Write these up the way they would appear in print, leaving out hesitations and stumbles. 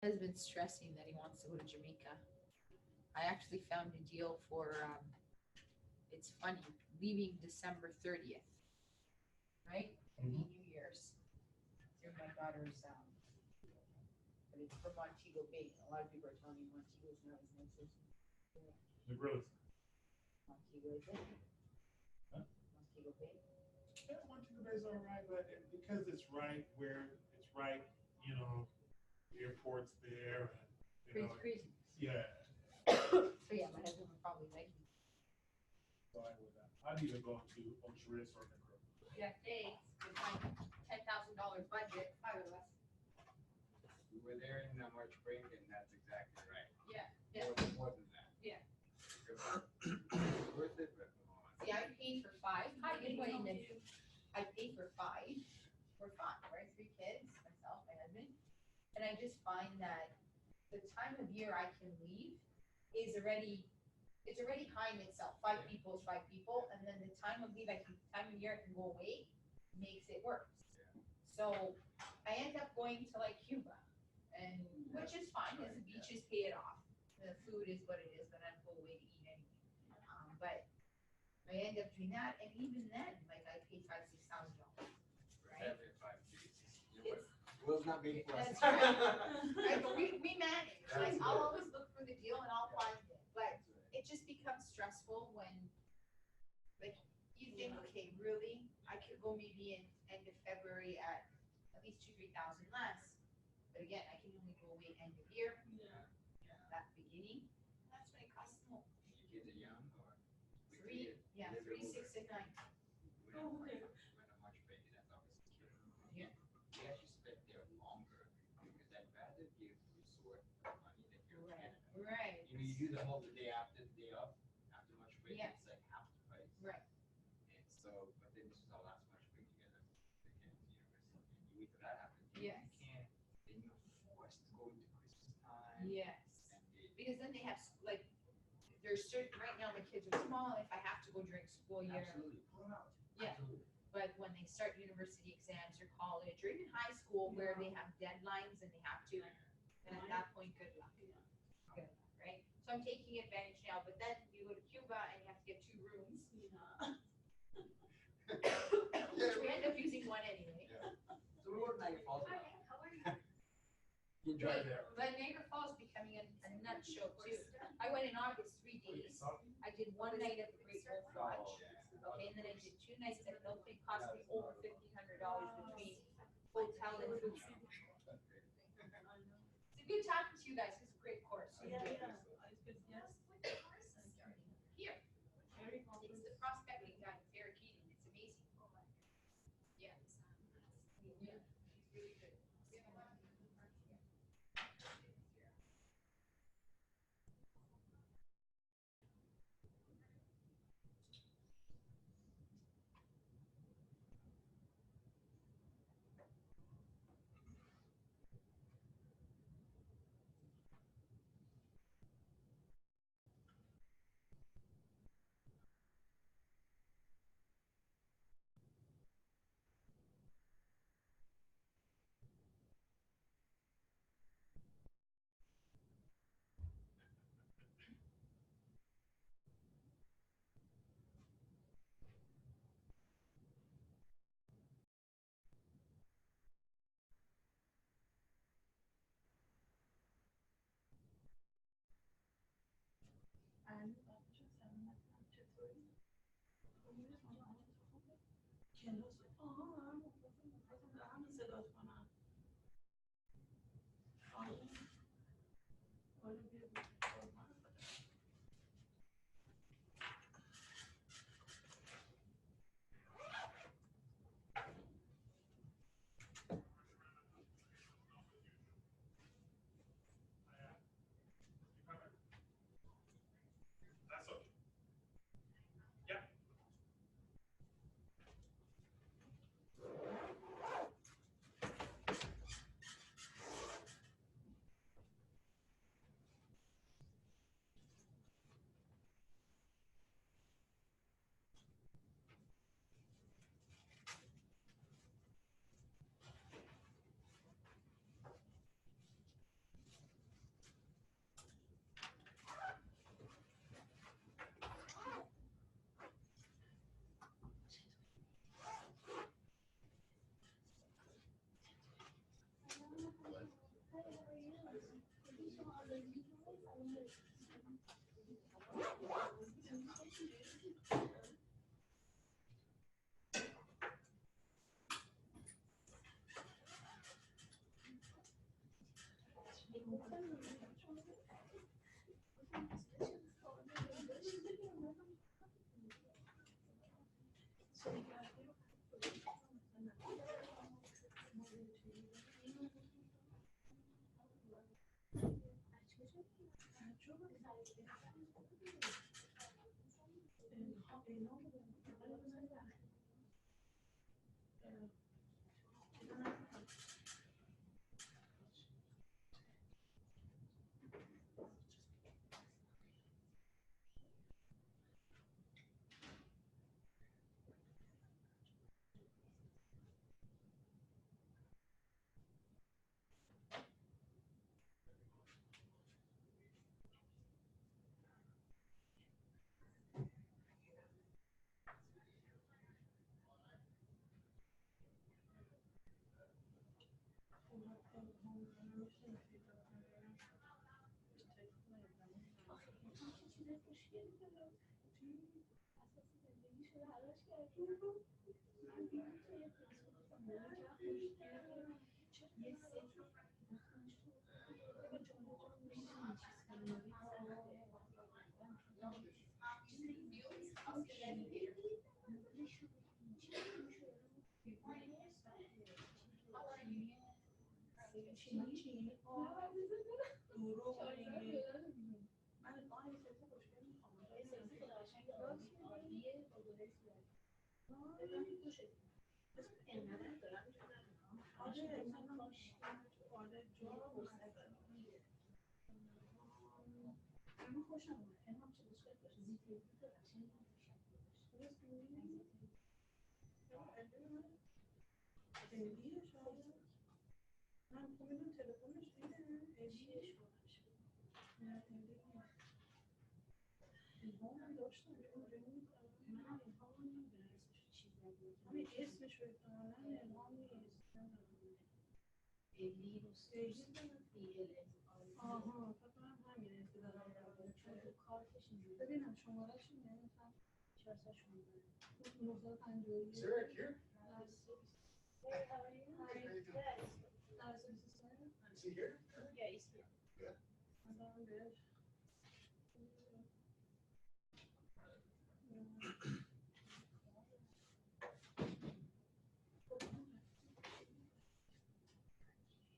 has been stressing that he wants to go to Jamaica. I actually found a deal for, it's funny, leaving December 30th, right? It'd be New Year's through my daughter's, but it's from Montego Bay. A lot of people are telling me Montego's not as nice as The growth. Montego is. Huh? Montego Bay. Yeah, Montego Bay's all right, but because it's right where it's right, you know, the airport's there, and you know, Crazy. yeah. So yeah, my husband would probably like me. So I would. I'd either go to Ochoris or Negro. Yeah, thanks. With my $10,000 budget, 5 of us. We were there in March break, and that's exactly right. Yeah. More than that. Yeah. Worth it, but come on. See, I paid for 5. Hi, good morning. I paid for 5. We're 5, right? 3 kids, myself, my husband. And I just find that the time of year I can leave is already, it's already high in itself. 5 people is 5 people, and then the time of leave time of year I can go away makes it worse. Yeah. So I end up going to like Cuba, and which is fine because the beaches pay it off. The food is what it is, but I go away to eat anyway. But I end up doing that, and even then, like I pay $5,000-6,000, right? Every 5 days. You know what? Will's not being for us. That's right. Right, but we manage. Like I'll always look for the deal and I'll find it, but it just becomes stressful when, like, you think, okay, really, I could go maybe in end of February at least 2,000-3,000 less. But again, I can only go away end of year. Yeah. That beginning, that's when it costs more. Your kids are young, or? 3, 6, and 9. When I'm much bigger, that's obviously kids. Yeah. We actually spent there longer because I'd rather give resort the money than give Right. Canada. Right. You know, you do the whole the day after the day off, after much break, Yeah. it's like half the price. Right. And so, but then this is our last much break together. The Kansas University. And you wait till that happens. Yes. You can't, then you're forced to go into Christmas time. Yes. And Because then they have, like, there's certain, right now my kids are small, if I have to go during school year. Absolutely. Pull them out. Yeah. Absolutely. But when they start university exams or college or even high school where they have deadlines and they have to, and at that point, good luck. Good luck, right? So I'm taking advantage now, but then you go to Cuba and you have to get 2 rooms. Which we end up using 1 anyway. Yeah. So we go to Niagara Falls. Hi, how are you? You enjoy there. But Niagara Falls becoming a nut show too. I went in August 3 days. I did 1 night at the Great Wolf Lodge. Oh, yeah. Okay, and then I did 2 nights at Milk. It cost me over $1,500 between hotel and food. It's a good talking to you guys. It's a great course. Yeah. Yes. Here, it's the prospecting guy, Eric Eaton. It's amazing. Yeah. Yeah, he's really good.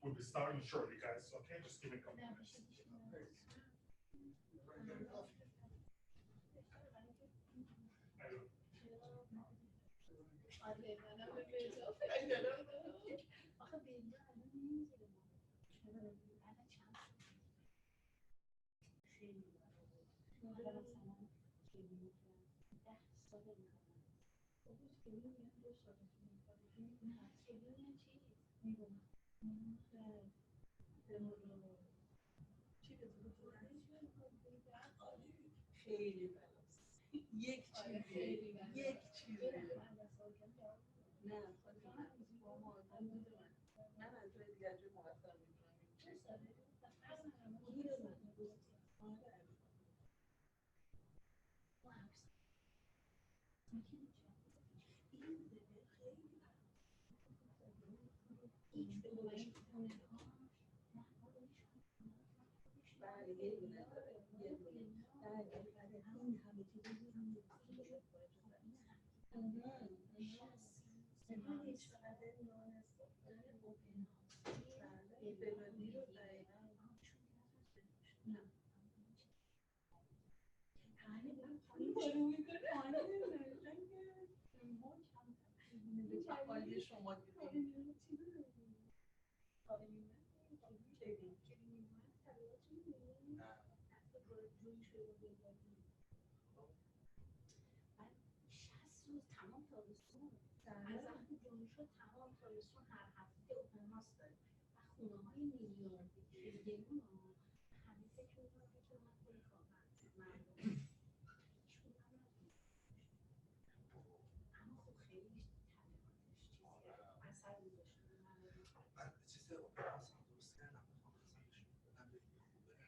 We'll be starting shortly, guys. Okay, just give me a couple minutes. خیلی بلاست. یک چیزی نه با مادر من از روی دیگر جو موثر بله یه دونه داره یه دونه بله این همه چیزی شما تمام تابستون از وقتی جون شد تمام تابستون هر هفته اوپنهاوس داره و خونه های میلیون گرون همه فکر میکنم که من خیلی کارم مردم اما خب خیلی تبلیغاتش چیزیه اثر گذاشته من چیز اپراسیون درست کردم میخوام مثلا بدم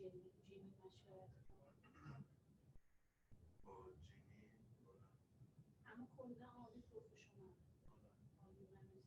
جیمی مشورت اما کلا عالی پروفشنال عالی من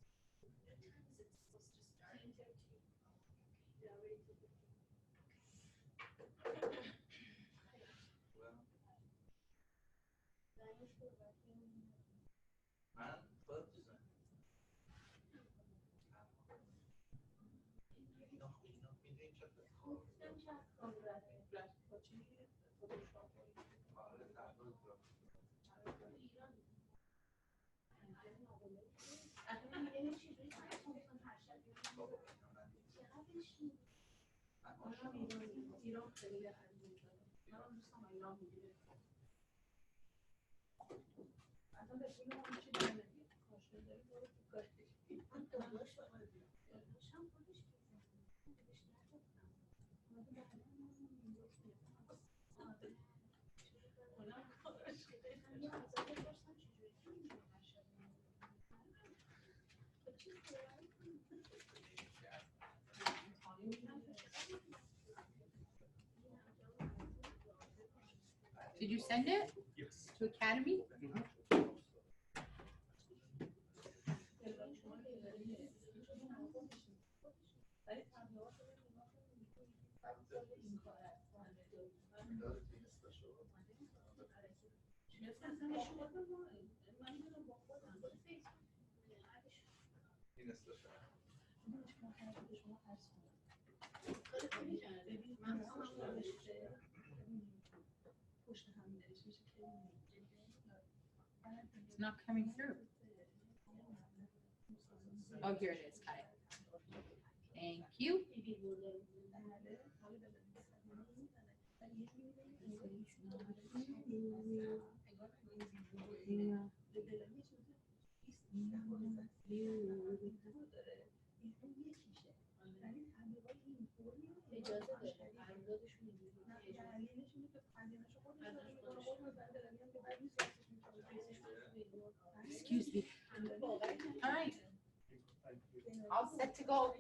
من خود دوزن میدونی چه ایران خیلی عزیز داره من دوست دارم ایران بگیره اصلا به فیلم اون چی در نمیاد کاشته داری برو تو کار Did you send it Yes. to Academy? It's not coming through. Oh, here it is. Got it. Thank you. Excuse me. All right. All set to go.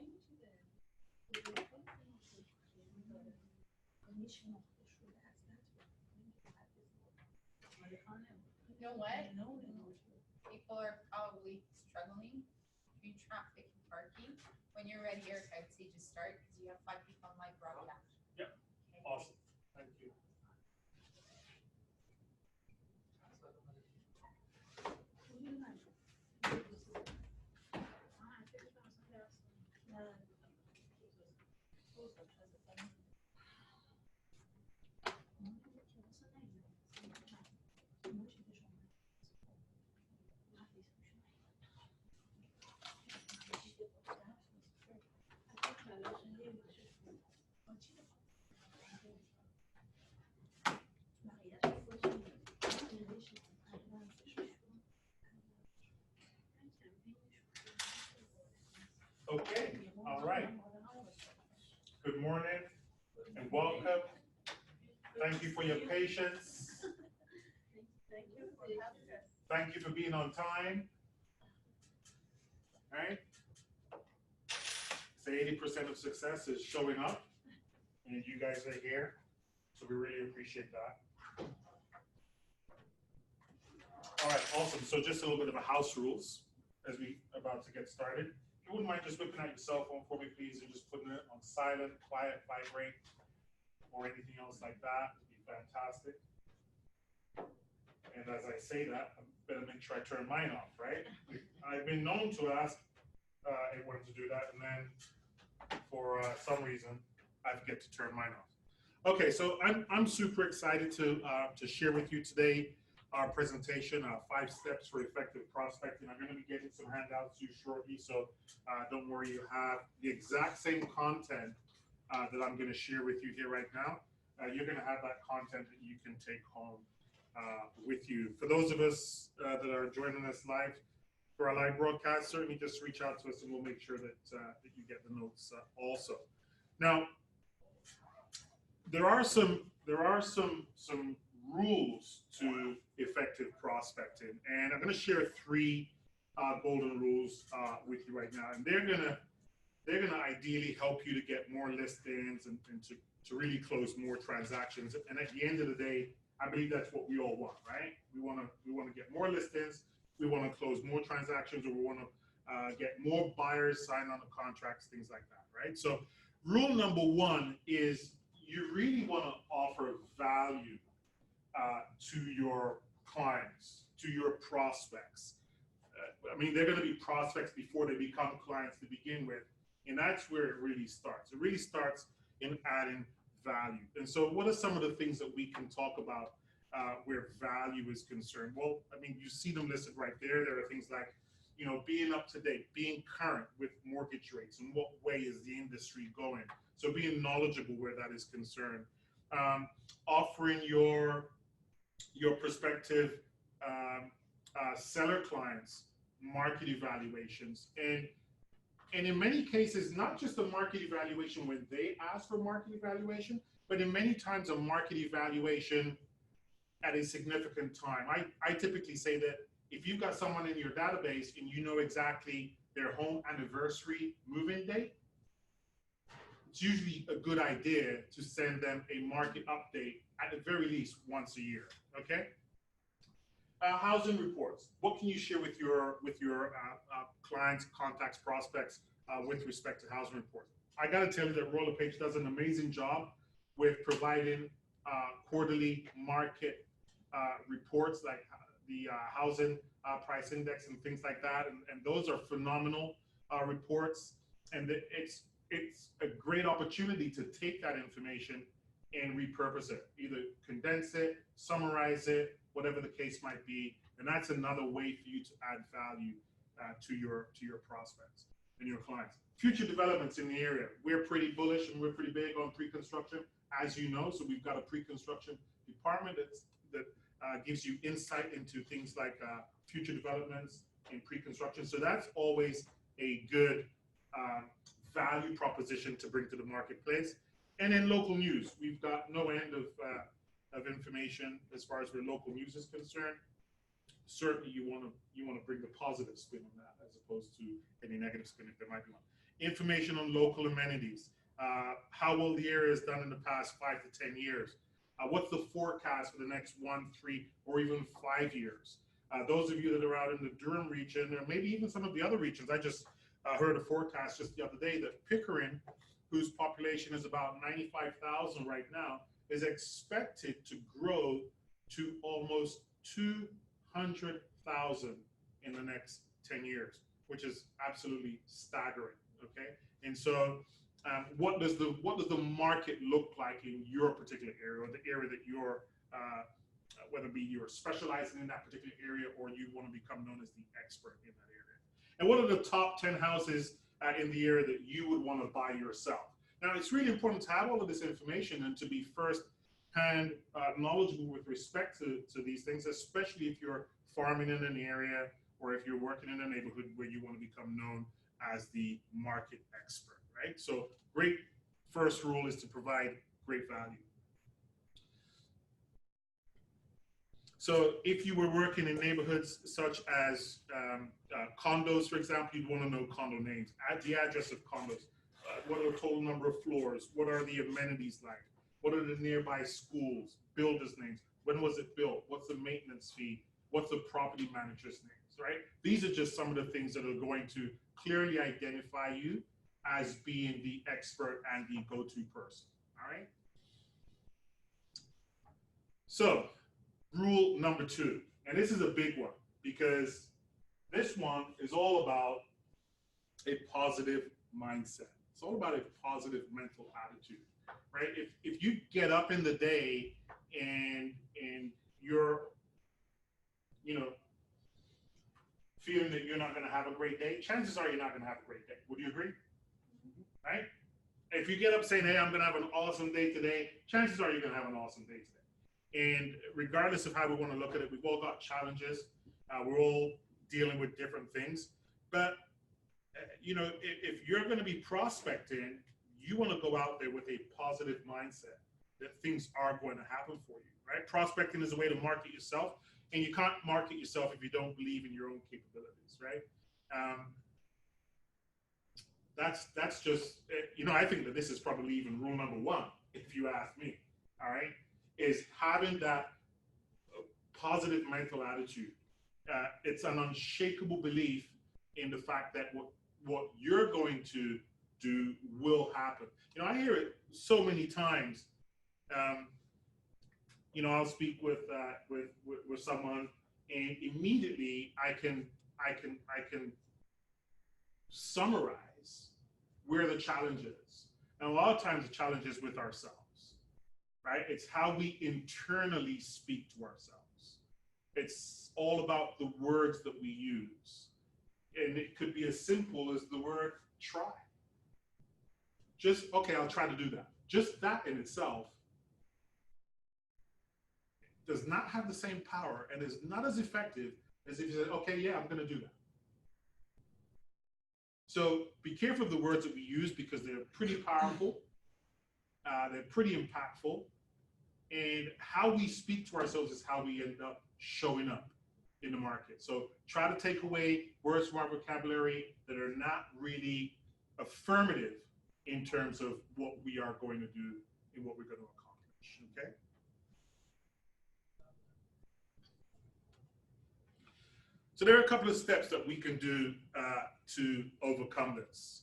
You know what? People are probably struggling between traffic and parking. When you're ready, Eric, I'd say just start because you have 5 people on live broadcast. Yep. Okay. Awesome. Thank you. Okay. All right. Good morning and welcome. Thank you for your patience. Thank you for being on time. All right. Say 80% of success is showing up, and you guys are here, so we really appreciate that. All right, awesome. So just a little bit of a house rules as we about to get started. If you wouldn't mind just whipping out your cell phone for me, please, and just putting it on silent, quiet, vibrate, or anything else like that would be fantastic. And as I say that, I better make sure I turn mine off, right? I've been known to ask everyone to do that, and then for some reason, I forget to turn mine off. Okay, so I'm super excited to share with you today our presentation, 5 steps for effective prospecting. I'm going to be getting some handouts to you shortly, so don't worry, you have the exact same content that I'm going to share with you here right now. You're going to have that content that you can take home with you. For those of us that are joining us live for our live broadcast, certainly just reach out to us and we'll make sure that that you get the notes also. Now, there are some rules to effective prospecting, and I'm going to share 3 golden rules with you right now, and they're going to they're going to ideally help you to get more listings and to really close more transactions. And at the end of the day, I believe that's what we all want, right? We want to get more listings, we want to close more transactions, or we want to get more buyers sign on the contracts, things like that, right? So rule number one is you really want to offer value to your clients, to your prospects. I mean, they're going to be prospects before they become clients to begin with. And that's where it really starts. It really starts in adding value. And so what are some of the things that we can talk about where value is concerned? Well, I mean, you see them listed right there. There are things like, you know, being up to date, being current with mortgage rates, and what way is the industry going. So being knowledgeable where that is concerned. Offering your prospective seller clients market evaluations, and in many cases, not just a market evaluation when they ask for market evaluation, but in many times a market evaluation at a significant time. I typically say that if you've got someone in your database and you know exactly their home anniversary move-in date, it's usually a good idea to send them a market update at the very least once a year, okay? Housing reports. What can you share with your clients, contacts, prospects with respect to housing reports? I got to tell you that Royal LePage does an amazing job with providing quarterly market reports like the housing price index and things like that, and those are phenomenal reports. And it's a great opportunity to take that information and repurpose it, either condense it, summarize it, whatever the case might be. And that's another way for you to add value to your prospects and your clients. Future developments in the area. We're pretty bullish and we're pretty big on pre-construction, as you know. So we've got a pre-construction department that gives you insight into things like future developments in pre-construction. So that's always a good value proposition to bring to the marketplace. And then local news. We've got no end of information as far as where local news is concerned. Certainly you want to bring the positive spin on that as opposed to any negative spin if there might be one. Information on local amenities. How well the area has done in the past 5 to 10 years. What's the forecast for the next 1, 3, or even 5 years? Those of you that are out in the Durham region, or maybe even some of the other regions, I just heard a forecast just the other day that Pickering, whose population is about 95,000 right now, is expected to grow to almost 200,000 in the next 10 years, which is absolutely staggering. Okay, and so what does the market look like in your particular area, or the area that you're whether it be you're specializing in that particular area or you want to become known as the expert in that area? And what are the top 10 houses in the area that you would want to buy yourself? Now, it's really important to have all of this information and to be first-hand knowledgeable with respect to these things, especially if you're farming in an area or if you're working in a neighborhood where you want to become known as the market expert, right? So great first rule is to provide great value. So if you were working in neighborhoods such as condos, for example, you'd want to know condo names, the address of condos, what are the total number of floors, what are the amenities like, what are the nearby schools, builders' names, when was it built, what's the maintenance fee, what's the property manager's names, right? These are just some of the things that are going to clearly identify you as being the expert and the go-to person, all right? So, rule number 2, and this is a big one because this one is all about a positive mindset. It's all about a positive mental attitude, right? If you get up in the day and you're, you know, feeling that you're not going to have a great day, chances are you're not going to have a great day. Would you agree? Right? If you get up saying, hey, I'm going to have an awesome day today, chances are you're going to have an awesome day today. And regardless of how we want to look at it, we've all got challenges. We're all dealing with different things. But, you know, if you're going to be prospecting, you want to go out there with a positive mindset that things are going to happen for you, right? Prospecting is a way to market yourself, and you can't market yourself if you don't believe in your own capabilities, right? that's just, I think that this is probably even rule number one, if you ask me. All right, is having that positive mental attitude. It's an unshakable belief in the fact that what you're going to do will happen. I hear it so many times. I'll speak with someone, and immediately I can summarize where the challenge is. And a lot of times the challenge is with ourselves, right? It's how we internally speak to ourselves. It's all about the words that we use. And it could be as simple as the word try. Just, okay, I'll try to do that. Just that in itself does not have the same power and is not as effective as if you said, okay, yeah, I'm going to do that. So be careful of the words that we use because they're pretty powerful. They're pretty impactful. And how we speak to ourselves is how we end up showing up in the market. So try to take away words from our vocabulary that are not really affirmative in terms of what we are going to do and what we're going to accomplish, okay? So there are a couple of steps that we can do to overcome this.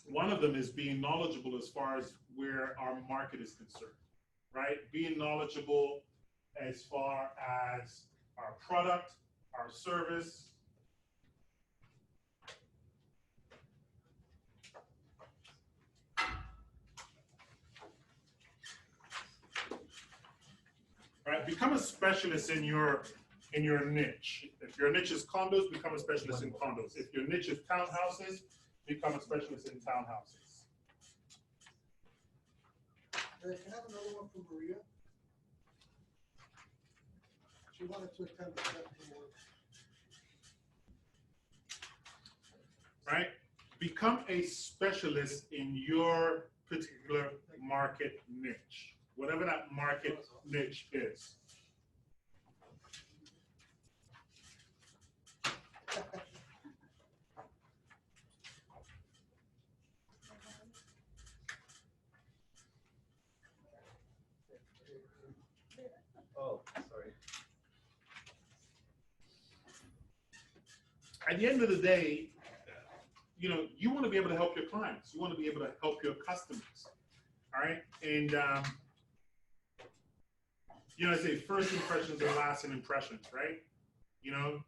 One of them is being knowledgeable as far as where our market is concerned, right? Being knowledgeable as far as our product, our service. Right? Become a specialist in your niche. If your niche is condos, become a specialist in condos. If your niche is townhouses, become a specialist in townhouses. Can I have another one from Maria? She wanted to attend the second one. Right? Become a specialist in your particular market niche, whatever that market niche is. Oh, sorry. At the end of the day, you want to be able to help your clients. You want to be able to help your customers. All right. And, I say first impressions are lasting impressions, right? And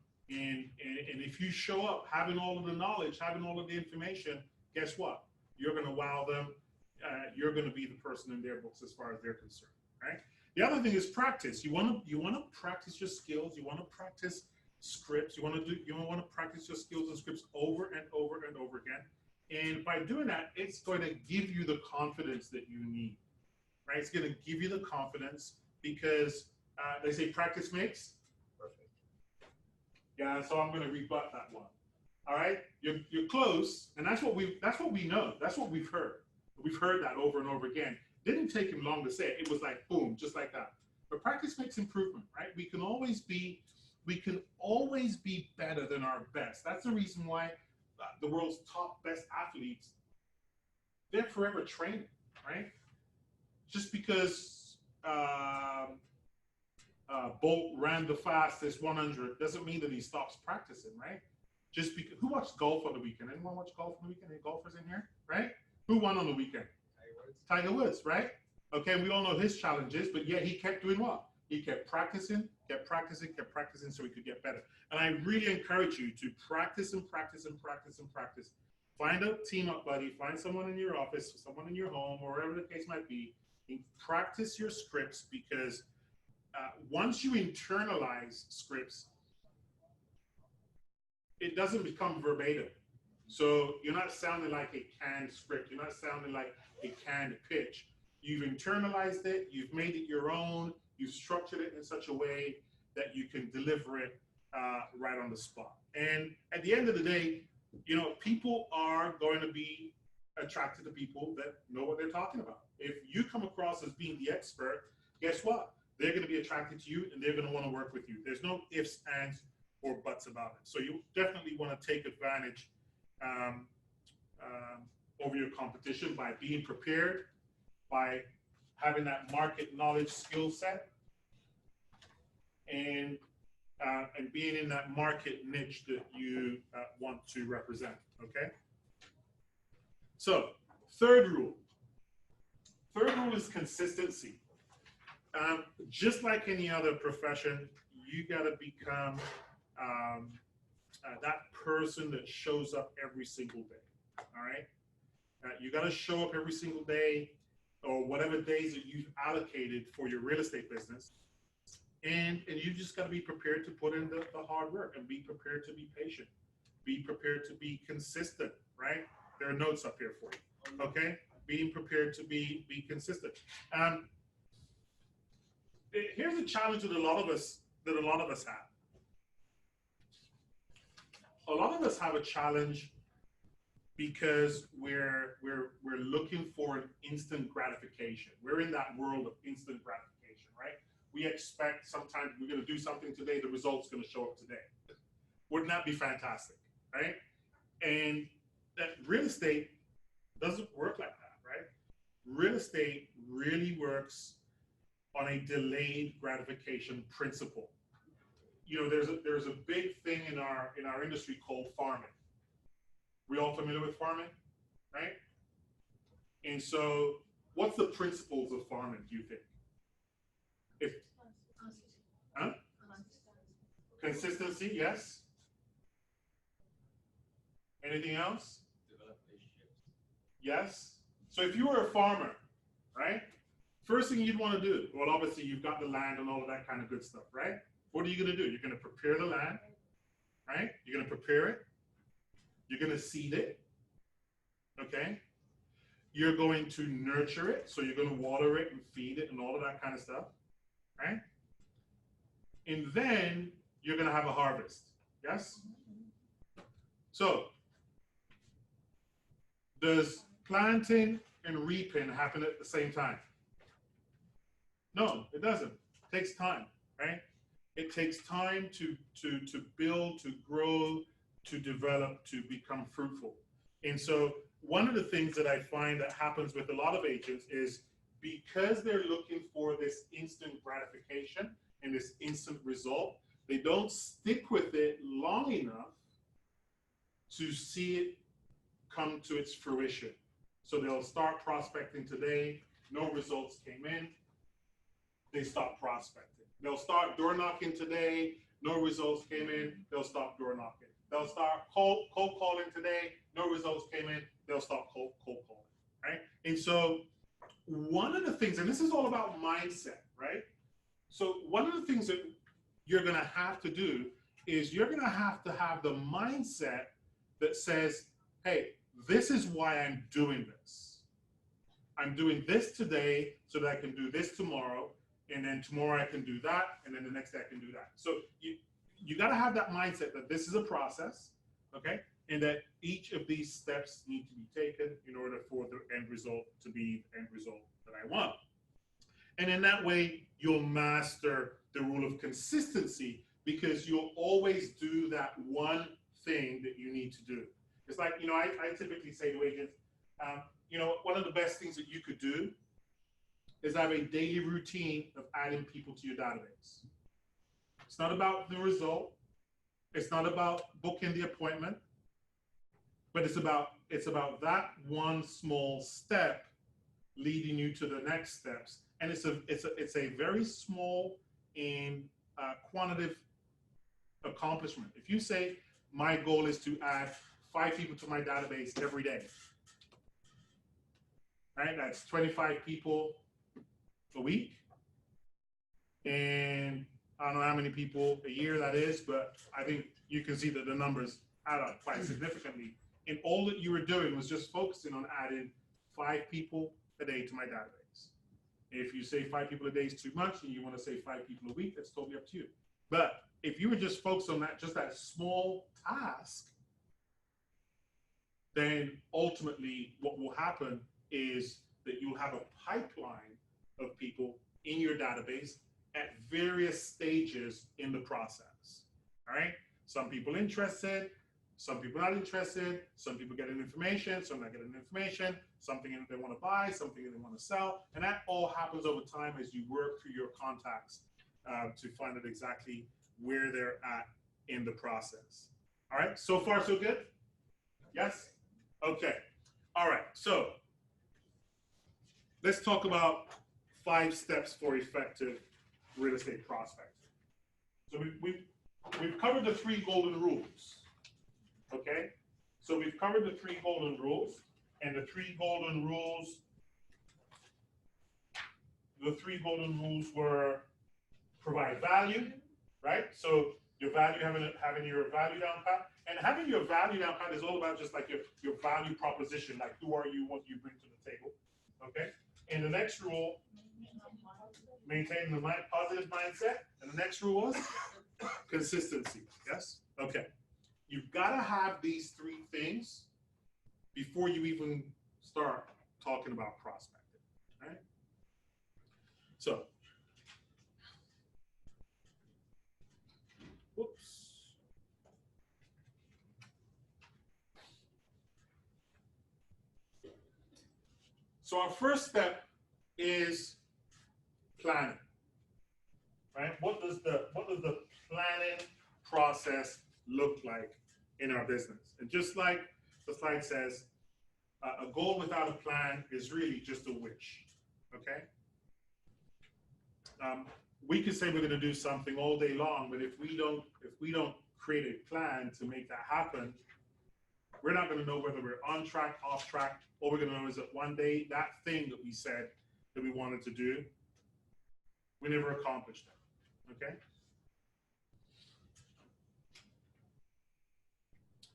if you show up having all of the knowledge, having all of the information, guess what? You're going to wow them. You're going to be the person in their books as far as they're concerned, right? The other thing is practice. You want to practice your skills. You want to practice scripts. You want to practice your skills and scripts over and over and over again. And by doing that, it's going to give you the confidence that you need, right? It's going to give you the confidence because they say practice makes perfect. Yeah, so I'm going to rebut that one. All right, you're close, and that's what we know. That's what we've heard. We've heard that over and over again. Didn't take him long to say it. It was like boom, just like that. But practice makes improvement, right? We can always be better than our best. That's the reason why the world's top best athletes, they're forever training, right? Just because Bolt ran the fastest 100 doesn't mean that he stops practicing, right? Just because, who watched golf on the weekend? Anyone watch golf on the weekend? Any golfers in here, right? Who won on the weekend? Tiger Woods, right? Okay, we all know his challenges, but yet he kept doing what? He kept practicing, so he could get better. And I really encourage you to practice and practice and practice and practice. Find a team up buddy, find someone in your office, someone in your home, or wherever the case might be, and practice your scripts because once you internalize scripts, it doesn't become verbatim. So you're not sounding like a canned script. You're not sounding like a canned pitch. You've internalized it. You've made it your own. You've structured it in such a way that you can deliver it right on the spot. And at the end of the day, people are going to be attracted to people that know what they're talking about. If you come across as being the expert, guess what? They're going to be attracted to you and they're going to want to work with you. There's no ifs, ands, or buts about it. So you definitely want to take advantage over your competition by being prepared, by having that market knowledge skill set, and being in that market niche that you want to represent. Okay. So, third rule. Third rule is consistency. Just like any other profession, you got to become that person that shows up every single day. All right. You got to show up every single day, or whatever days that you've allocated for your real estate business. And you just got to be prepared to put in the hard work, and be prepared to be patient. Be prepared to be consistent, right? There are notes up here for you, okay? Being prepared to be consistent. Here's a challenge that a lot of us have. A lot of us have a challenge because we're looking for an instant gratification. We're in that world of instant gratification, right? We expect sometimes we're going to do something today, the result's going to show up today. Wouldn't that be fantastic, right? And that real estate doesn't work like that, right? Real estate really works on a delayed gratification principle. You know, there's a big thing in our industry called farming. We all familiar with farming, right? And so, what's the principles of farming, do you think? Consistency, yes. Anything else? Develop relationships. Yes. So if you were a farmer, right? First thing you'd want to do, well, obviously you've got the land and all of that kind of good stuff, right? What are you going to do? You're going to prepare the land, right? You're going to prepare it. You're going to seed it, okay? You're going to nurture it, so you're going to water it and feed it and all of that kind of stuff, right? And then you're going to have a harvest, yes? So, does planting and reaping happen at the same time? No, it doesn't. It takes time, right? It takes time to build, to grow, to develop, to become fruitful. And so one of the things that I find that happens with a lot of agents is because they're looking for this instant gratification and this instant result, they don't stick with it long enough to see it come to its fruition. So they'll start prospecting today, no results came in, they stop prospecting. They'll start door knocking today, no results came in, they'll stop door knocking. They'll start cold calling today, no results came in, they'll stop cold calling, right? And so one of the things, and this is all about mindset, right? So one of the things that you're gonna have to do is you're gonna have to have the mindset that says, hey, this is why I'm doing this. I'm doing this today so that I can do this tomorrow, and then tomorrow I can do that, and then the next day I can do that. So you got to have that mindset that this is a process, okay? And that each of these steps need to be taken in order for the end result to be the end result that I want. And in that way, you'll master the rule of consistency because you'll always do that one thing that you need to do. It's like, you know, I typically say to agents, you know, one of the best things that you could do is have a daily routine of adding people to your database. It's not about the result. It's not about booking the appointment, but it's about that one small step leading you to the next steps. And it's a very small and quantitative accomplishment. If you say, my goal is to add 5 people to my database every day, right? That's 25 people a week. And I don't know how many people a year that is, but I think you can see that the numbers add up quite significantly. And all that you were doing was just focusing on adding 5 people a day to my database. If you say 5 people a day is too much and you want to say 5 people a week, that's totally up to you. But if you were just focused on that, just that small task, then ultimately what will happen is that you'll have a pipeline of people in your database at various stages in the process, all right? Some people interested, Some people are not interested. Some people getting information. Some not getting information. Something they want to buy. Something they want to sell. And that all happens over time as you work through your contacts to find out exactly where they're at in the process. All right. So far, so good? Yes? Okay. All right. So let's talk about 5 steps for effective real estate prospecting. So we've covered the 3 golden rules. Okay, so we've covered the 3 golden rules, and the 3 golden rules. The 3 golden rules were provide value, right? So your value, having your value down pat, and having your value down pat is all about just like your value proposition, like who are you, what do you bring to the table, okay? And the next rule, maintaining the positive mindset, and the next rule was consistency. Yes, okay. You've got to have these 3 things before you even start talking about prospecting, right? So, whoops. So our first step is planning, right? What does the planning process look like in our business? And just like the slide says, a goal without a plan is really just a wish, okay? We could say we're going to do something all day long, but if we don't create a plan to make that happen, we're not going to know whether we're on track, off track. All we're going to know is that one day that thing that we said that we wanted to do, we never accomplished it. Okay.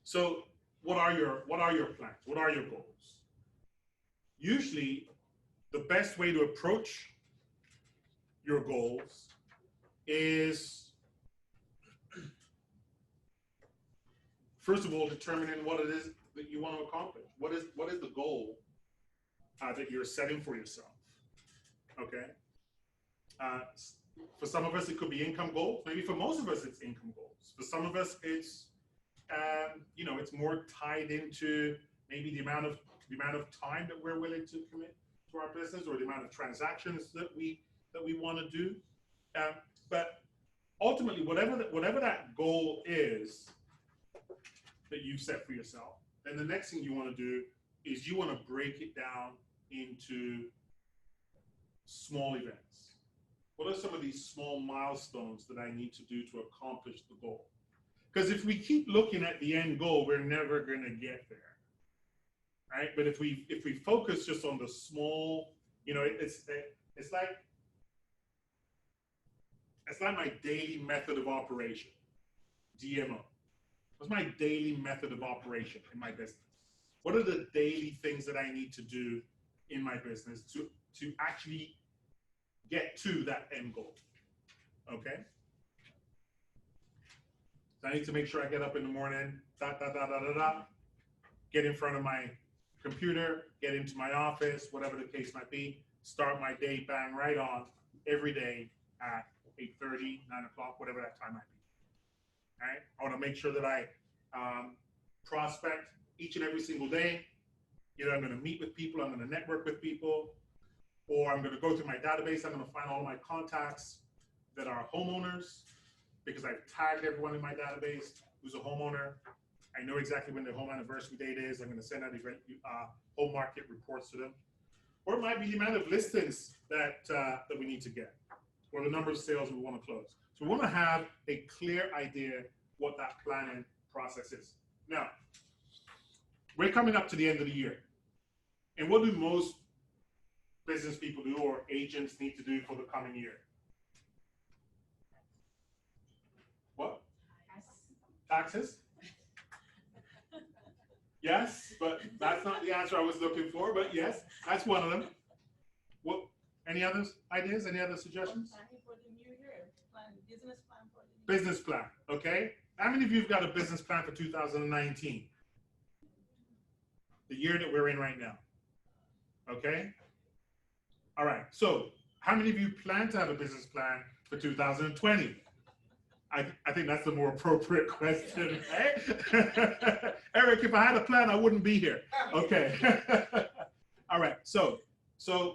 So what are your plans? What are your goals? Usually, the best way to approach your goals is, first of all, determining what it is that you want to accomplish. What is the goal that you're setting for yourself? Okay. For some of us, it could be income goals. Maybe for most of us, it's income goals. For some of us, it's it's more tied into maybe the amount of time that we're willing to commit to our business, or the amount of transactions that we want to do. But ultimately, whatever that goal is that you set for yourself, then the next thing you want to do is you want to break it down into small events. What are some of these small milestones that I need to do to accomplish the goal? Because if we keep looking at the end goal, we're never going to get there, right? But if we focus just on the small, it's like my daily method of operation, DMO. What's my daily method of operation in my business? What are the daily things that I need to do in my business to actually get to that end goal? Okay. So I need to make sure I get up in the morning, get in front of my computer, get into my office, whatever the case might be, start my day bang right on every day at 8:30, 9 o'clock, whatever that time might be. All right. I want to make sure that I prospect each and every single day. Either I'm going to meet with people, I'm going to network with people, or I'm going to go through my database. I'm going to find all of my contacts that are homeowners, because I've tagged everyone in my database who's a homeowner. I know exactly when their home anniversary date is. I'm going to send out home market reports to them. Or it might be the amount of listings that we need to get, or the number of sales we want to close. So we want to have a clear idea what that planning process is. Now, we're coming up to the end of the year. And what do most business people do, or agents need to do for the coming year? What? Taxes? Yes, but that's not the answer I was looking for, but yes, that's one of them. What? Any other ideas? Any other suggestions? Planning for the new year. Business plan for the new Business plan, okay? How many of you have got a business plan for 2019? The year that we're in right now, okay? All right, so how many of you plan to have a business plan for 2020? I think that's the more appropriate question, right? Eric, if I had a plan, I wouldn't be here. Okay. All right. So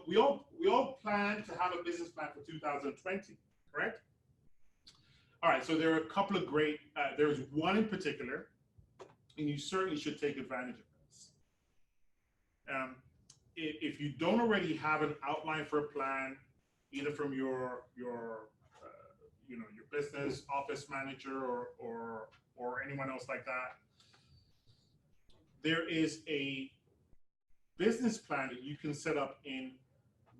we all plan to have a business plan for 2020, correct? All right. So there are a couple of great. There's one in particular, and you certainly should take advantage of this. If you don't already have an outline for a plan, either from your your business office manager or anyone else like that, there is a business plan that you can set up in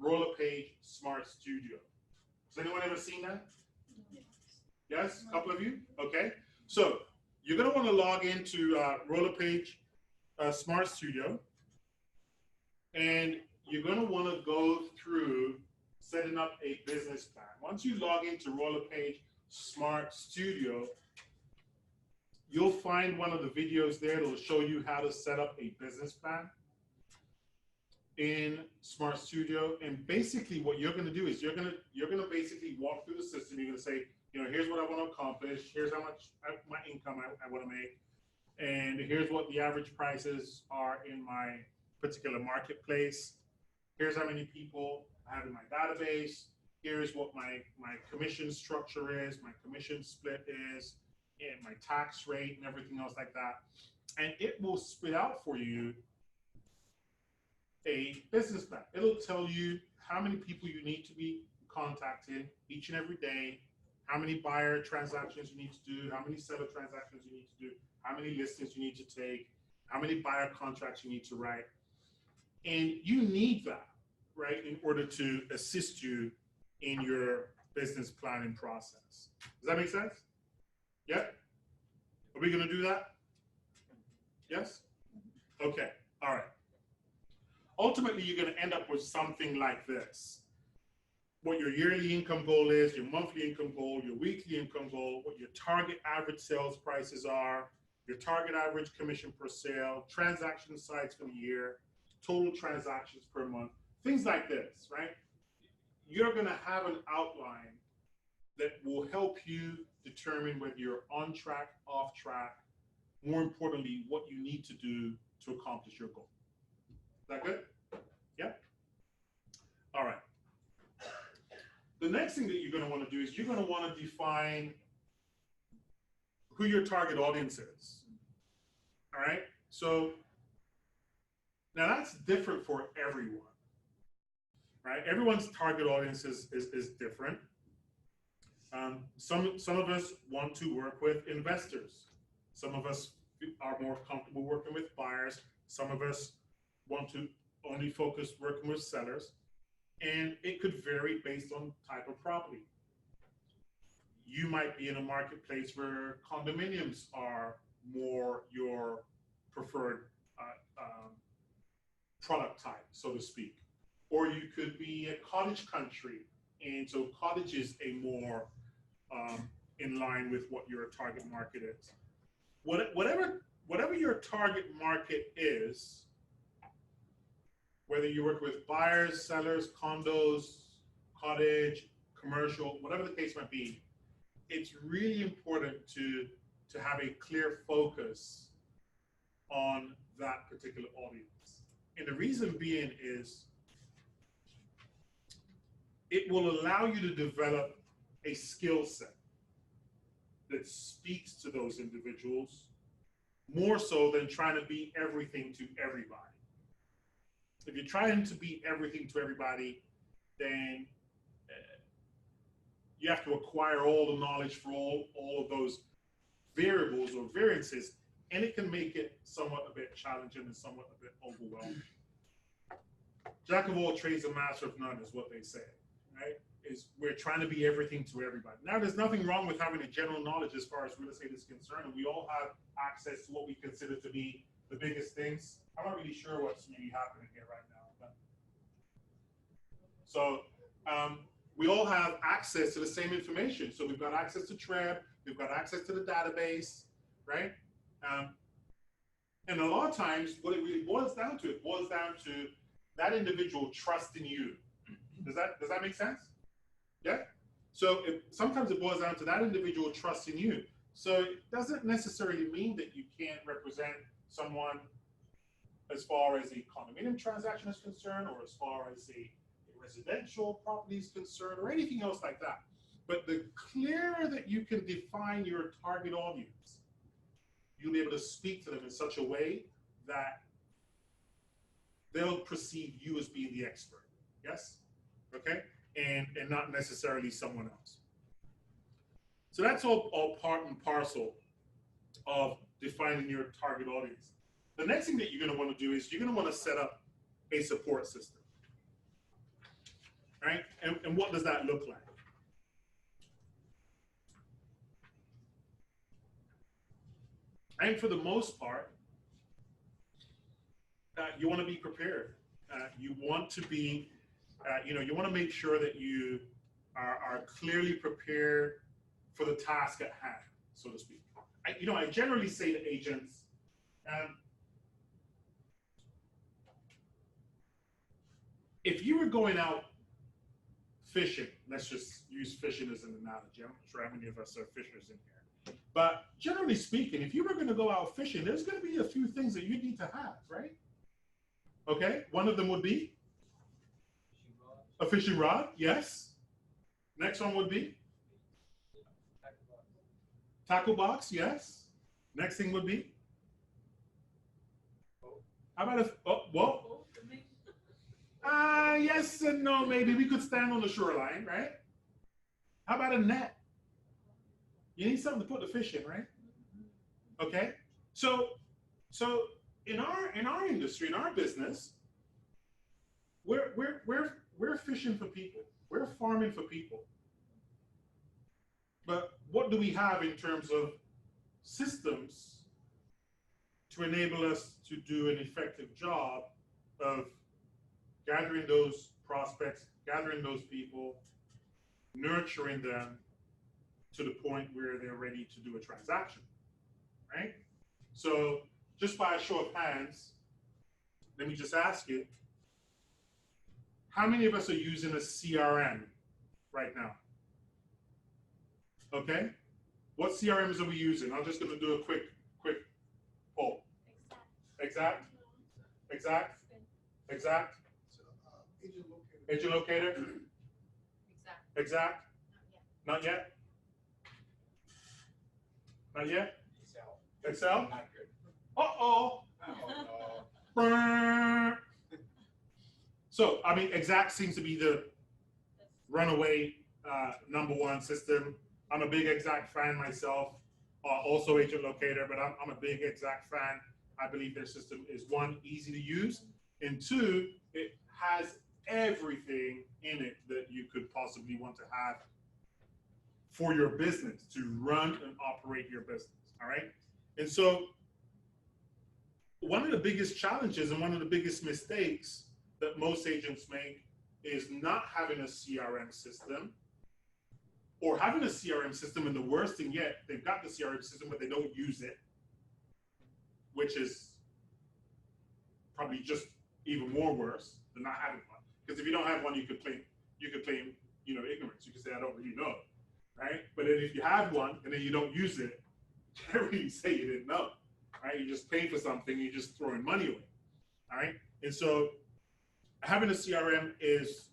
RollerPage Smart Studio. Has anyone ever seen that? Yes, a couple of you. Okay, so you're going to want to log into RollerPage Smart Studio, and you're going to want to go through setting up a business plan. Once you log into RollerPage Smart Studio, you'll find one of the videos there that will show you how to set up a business plan in Smart Studio. And basically what you're going to do is you're going to basically walk through the system. You're going to say, here's what I want to accomplish. Here's how much my income I want to make. And here's what the average prices are in my particular marketplace. Here's how many people I have in my database. Here's what my commission structure is, my commission split is, and my tax rate and everything else like that. And it will spit out for you a business plan. It'll tell you how many people you need to be contacting each and every day, how many buyer transactions you need to do, how many seller transactions you need to do, how many listings you need to take, how many buyer contracts you need to write. And you need that, right, in order to assist you in your business planning process. Does that make sense? Yeah? Are we going to do that? Yes? Okay. All right. Ultimately, you're going to end up with something like this. What your yearly income goal is, your monthly income goal, your weekly income goal, what your target average sales prices are, your target average commission per sale, transaction size for the year, total transactions per month, things like this, right? You're going to have an outline that will help you determine whether you're on track, off track, more importantly, what you need to do to accomplish your goal. Is that good? Yeah? All right. The next thing that you're going to want to do is you're going to want to define who your target audience is. All right? So now that's different for everyone, right? Everyone's target audience is different. Some of us want to work with investors. Some of us are more comfortable working with buyers. Some of us want to only focus working with sellers. And it could vary based on type of property. You might be in a marketplace where condominiums are more your preferred product type, so to speak. Or you could be a cottage country, and so cottage is a more in line with what your target market is. Whatever your target market is, whether you work with buyers, sellers, condos, cottage, commercial, whatever the case might be, it's really important to have a clear focus on that particular audience. And the reason being is it will allow you to develop a skill set that speaks to those individuals more so than trying to be everything to everybody. If you're trying to be everything to everybody, then you have to acquire all the knowledge for all of those variables or variances, and it can make it somewhat a bit challenging and somewhat a bit overwhelming. Jack of all trades, a master of none is what they say, right? Is we're trying to be everything to everybody. Now, there's nothing wrong with having a general knowledge as far as real estate is concerned, and we all have access to what we consider to be the biggest things. I'm not really sure what's really happening here right now. But so we all have access to the same information. So we've got access to TREB, we've got access to the database, right? And a lot of times what it really boils down to, that individual trusting you. Does that make sense? Yeah? So sometimes it boils down to that individual trusting you. So it doesn't necessarily mean that you can't represent someone as far as a condominium transaction is concerned, or as far as a residential property is concerned, or anything else like that. But the clearer that you can define your target audience, you'll be able to speak to them in such a way that they'll perceive you as being the expert. Yes? Okay? And not necessarily someone else. So that's all part and parcel of defining your target audience. The next thing that you're going to want to do is you're going to want to set up a support system. Right? And what does that look like? And for the most part, you want to be prepared. You want to be, you want to make sure that you are clearly prepared for the task at hand, so to speak. I generally say to agents, if you were going out fishing, let's just use fishing as an analogy. I'm not sure how many of us are fishers in here. But generally speaking, if you were going to go out fishing, there's going to be a few things that you need to have, right? Okay, one of them would be a fishing rod, yes. Next one would be tackle box, yes. Next thing would be, how about yes and no, maybe we could stand on the shoreline, right? How about a net? You need something to put the fish in, right? Okay, so in our industry, in our business, we're fishing for people. We're farming for people. But what do we have in terms of systems to enable us to do an effective job of gathering those prospects, gathering those people, nurturing them to the point where they're ready to do a transaction, right? So just by a show of hands, let me just ask you, how many of us are using a CRM right now? Okay, what CRMs are we using? I'm just going to do a quick poll. Exact. Agent locator. Exact. Not yet. Not yet. Excel. Not good. Uh-oh. Oh, So, I mean, Exact seems to be the runaway #1 system. I'm a big Exact fan myself, also Agent Locator, but I'm a big Exact fan. I believe their system is, one, easy to use, and two, it has everything in it that you could possibly want to have for your business, to run and operate your business, all right? And so one of the biggest challenges and one of the biggest mistakes that most agents make is not having a CRM system, or having a CRM system, and the worst thing yet, they've got the CRM system, but they don't use it, which is probably just even more worse than not having one. Because if you don't have one, you could claim, ignorance. You could say, I don't really know, right? But then if you have one and then you don't use it, you can't really say you didn't know, right? You're just paying for something, you're just throwing money away, all right? And so having a CRM is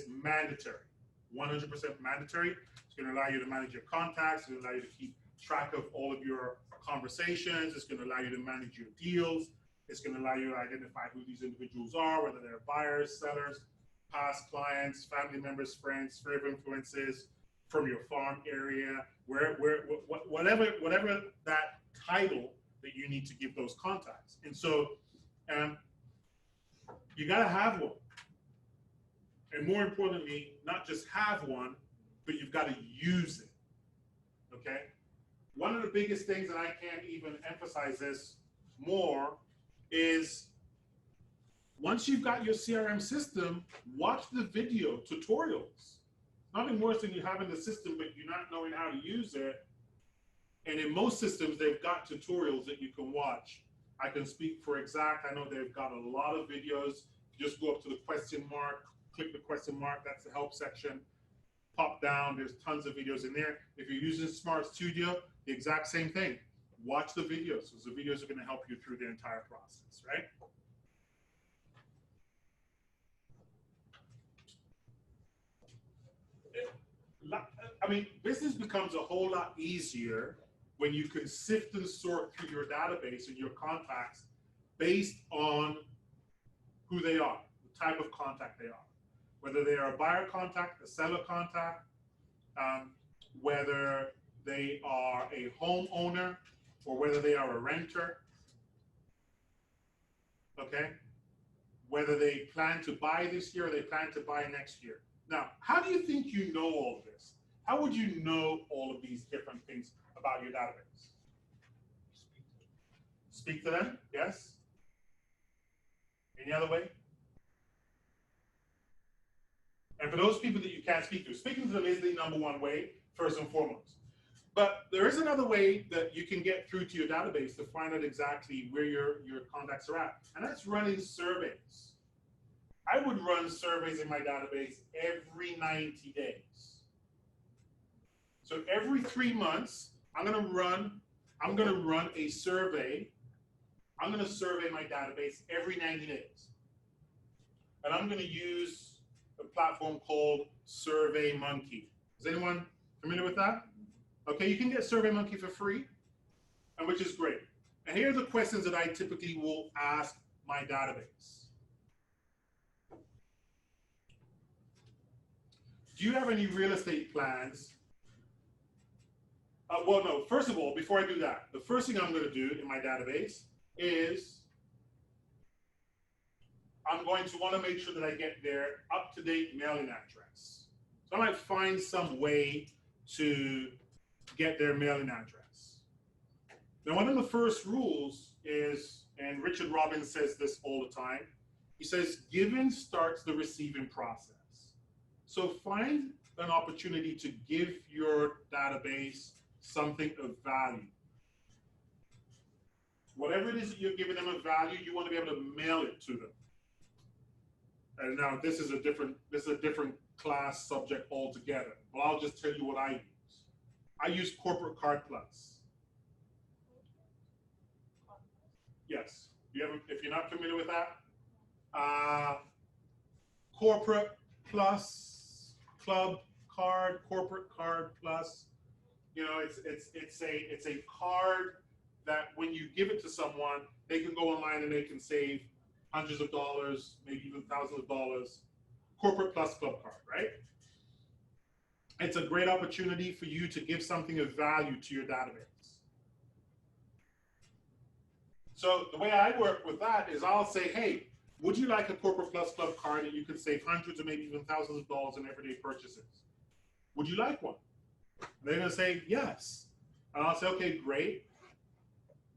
mandatory, 100% mandatory. It's going to allow you to manage your contacts. It's going to allow you to keep track of all of your conversations. It's going to allow you to manage your deals. It's going to allow you to identify who these individuals are, whether they're buyers, sellers, past clients, family members, friends, sphere of influences from your farm area, whatever that title that you need to give those contacts. And so you got to have one. And more importantly, not just have one, but you've got to use it, okay? One of the biggest things, and I can't even emphasize this more, is once you've got your CRM system, watch the video tutorials. Nothing worse than you having the system, but you're not knowing how to use it. And in most systems, they've got tutorials that you can watch. I can speak for Exact. I know they've got a lot of videos. Just go up to the question mark, click the question mark, that's the help section. pop down. There's tons of videos in there. If you're using Smart Studio, the exact same thing. Watch the videos, because the videos are going to help you through the entire process, right? I mean, business becomes a whole lot easier when you can sift and sort through your database and your contacts based on who they are, the type of contact they are. Whether they are a buyer contact, a seller contact, whether they are a homeowner or whether they are a renter, okay? Whether they plan to buy this year or they plan to buy next year. Now, how do you think you know all of this? How would you know all of these different things about your database? Speak to them, yes? Any other way? And for those people that you can't speak to, speaking to them is the number one way, first and foremost. But there is another way that you can get through to your database to find out exactly where your contacts are at, and that's running surveys. I would run surveys in my database every 90 days. So every 3 months, I'm gonna run a survey. I'm gonna survey my database every 90 days. And I'm gonna use a platform called SurveyMonkey. Is anyone familiar with that? Okay, you can get SurveyMonkey for free, and which is great. And here are the questions that I typically will ask my database. Do you have any real estate plans? Well, no, first of all, before I do that, the first thing I'm going to do in my database is I'm going to want to make sure that I get their up-to-date mailing address. So I might find some way to get their mailing address. Now, one of the first rules is, and Richard Robbins says this all the time, he says, giving starts the receiving process. So find an opportunity to give your database something of value. Whatever it is that you're giving them of value, you want to be able to mail it to them. And now this is a different class subject altogether. But I'll just tell you what I use. I use Corporate Card Plus. Yes. If you're not familiar with that, Corporate Plus, Club Card, Corporate Card Plus. You know, it's a card that when you give it to someone, they can go online and they can save hundreds of dollars, maybe even thousands of dollars. Corporate Plus Club Card, right? It's a great opportunity for you to give something of value to your database. So the way I work with that is I'll say, hey, would you like a Corporate Plus Club card that you can save hundreds or maybe even thousands of dollars in everyday purchases? Would you like one? And they're gonna say yes. And I'll say, okay, great.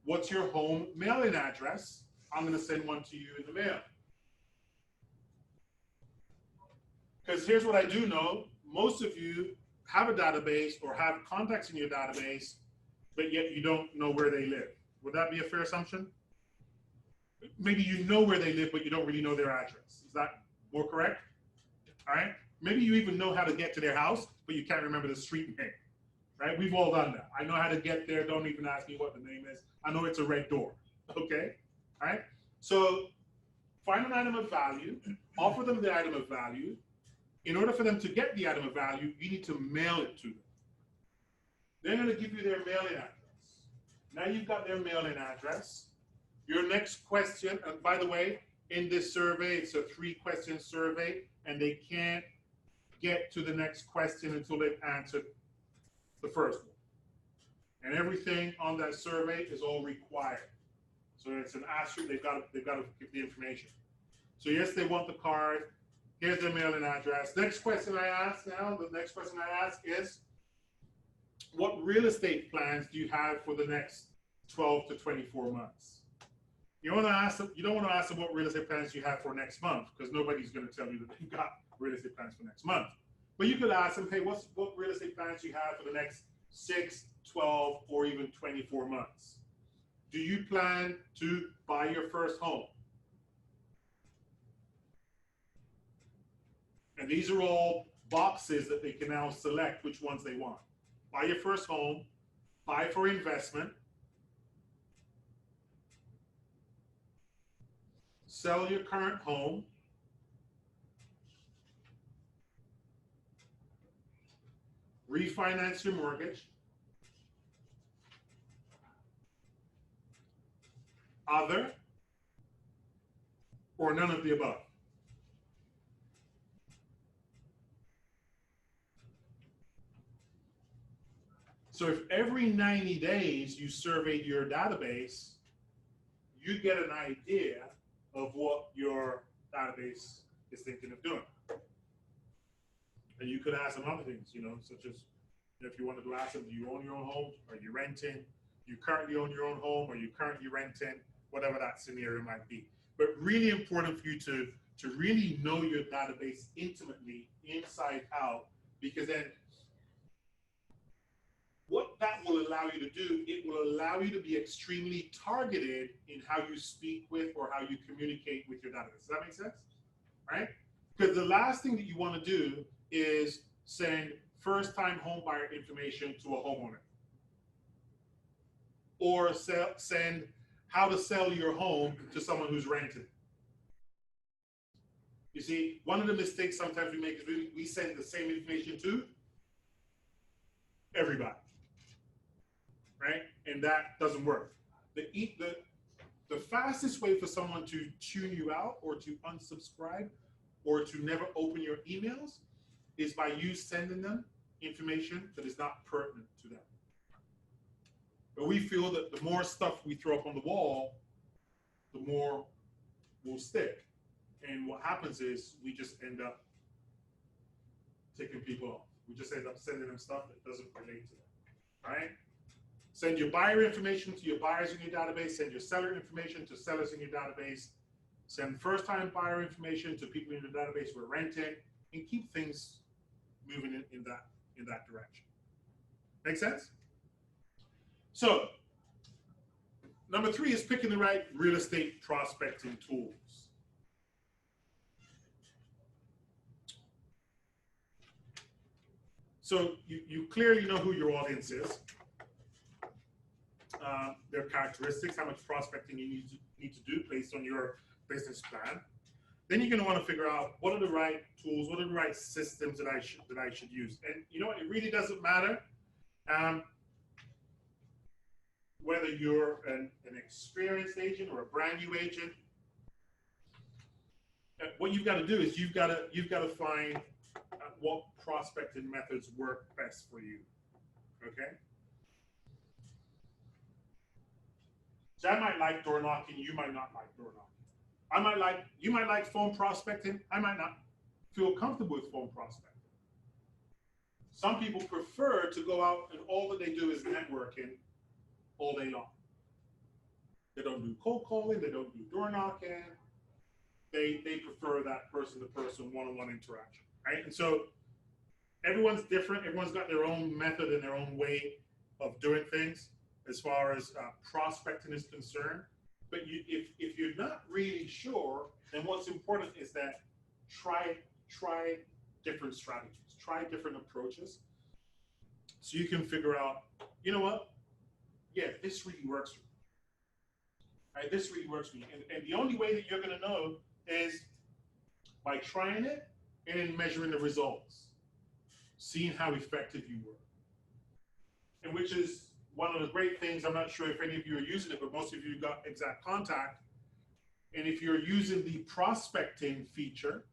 What's your home mailing address? I'm gonna send one to you in the mail. Because here's what I do know. Most of you have a database or have contacts in your database, but yet you don't know where they live. Would that be a fair assumption? Maybe you know where they live, but you don't really know their address. Is that more correct? All right. Maybe you even know how to get to their house, but you can't remember the street name. Right? We've all done that. I know how to get there. Don't even ask me what the name is. I know it's a red door. Okay. All right. So find an item of value, offer them the item of value. In order for them to get the item of value, you need to mail it to them. They're going to give you their mailing address. Now you've got their mailing address. Your next question, and by the way, in this survey, it's a 3-question survey, and they can't get to the next question until they've answered the first one. And everything on that survey is all required. So it's an asterisk, they've got to give the information. So yes, they want the card. Here's their mailing address. Next question I ask now, the next question I ask is, what real estate plans do you have for the next 12 to 24 months? You don't want to ask them what real estate plans you have for next month, because nobody's going to tell you that they've got real estate plans for next month. But you could ask them, hey, what real estate plans do you have for the next 6, 12, or even 24 months? Do you plan to buy your first home? And these are all boxes that they can now select which ones they want. Buy your first home, buy for investment, sell your current home, refinance your mortgage, other, or none of the above. So if every 90 days you surveyed your database, you get an idea of what your database is thinking of doing. And you could ask them other things, such as if you wanted to ask them, do you own your own home? Are you renting? Do you currently own your own home? Are you currently renting? Whatever that scenario might be. But really important for you to really know your database intimately, inside out, because then what that will allow you to do, it will allow you to be extremely targeted in how you speak with or how you communicate with your database. Does that make sense? Right? Because the last thing that you want to do is send first-time home buyer information to a homeowner. Or send how to sell your home to someone who's renting. You see, one of the mistakes sometimes we make is we send the same information to everybody. Right? And that doesn't work. The fastest way for someone to tune you out or to unsubscribe or to never open your emails is by you sending them information that is not pertinent to them. But we feel that the more stuff we throw up on the wall, the more will stick. And what happens is we just end up ticking people off. We just end up sending them stuff that doesn't relate to them, right? Send your buyer information to your buyers in your database. Send your seller information to sellers in your database. Send first-time buyer information to people in your database who are renting, and keep things moving in that direction. Make sense? So, number 3 is picking the right real estate prospecting tools. So you clearly know who your audience is. Their characteristics, how much prospecting you need to do based on your business plan. Then you're going to want to figure out what are the right tools, what are the right systems that I should use. And you know what? It really doesn't matter whether you're an experienced agent or a brand new agent. What you've got to do is you've got to find what prospecting methods work best for you. Okay. So I might like door knocking, you might not like door knocking. You might like phone prospecting, I might not feel comfortable with phone prospecting. Some people prefer to go out and all that they do is networking all day long. They don't do cold calling, they don't do door knocking. They prefer that person-to-person, one-on-one interaction, right? And so everyone's different, everyone's got their own method and their own way of doing things as far as prospecting is concerned. But if you're not really sure, then what's important is that try different strategies, try different approaches, so you can figure out, you know what? Yeah, this really works for me. Right, this really works for me. And the only way that you're going to know is by trying it and then measuring the results, seeing how effective you were. And which is one of the great things, I'm not sure if any of you are using it, but most of you got Exact Contact. And if you're using the prospecting feature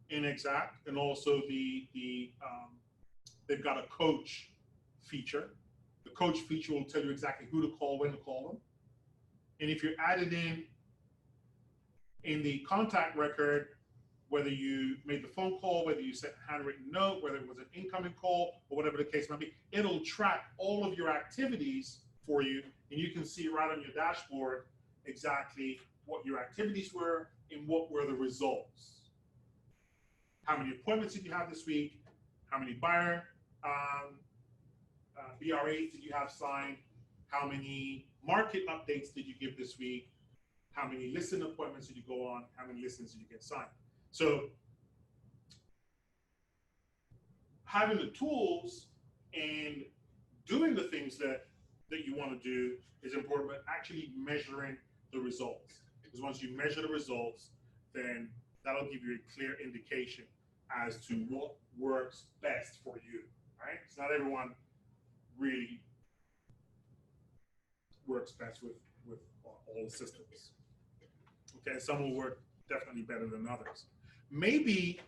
in Exact, and also they've got a coach feature. The coach feature will tell you exactly who to call, when to call them. And if you're added in the contact record, whether you made the phone call, whether you sent a handwritten note, whether it was an incoming call, or whatever the case might be, it'll track all of your activities for you, and you can see right on your dashboard exactly what your activities were and what were the results. How many appointments did you have this week? How many buyer BRAs did you have signed? How many market updates did you give this week? How many listing appointments did you go on? How many listings did you get signed? So having the tools and doing the things that you want to do is important, but actually measuring the results. Because once you measure the results, then that'll give you a clear indication as to what works best for you, right? Because not everyone really works best with all the systems. Okay, some will work definitely better than others. Maybe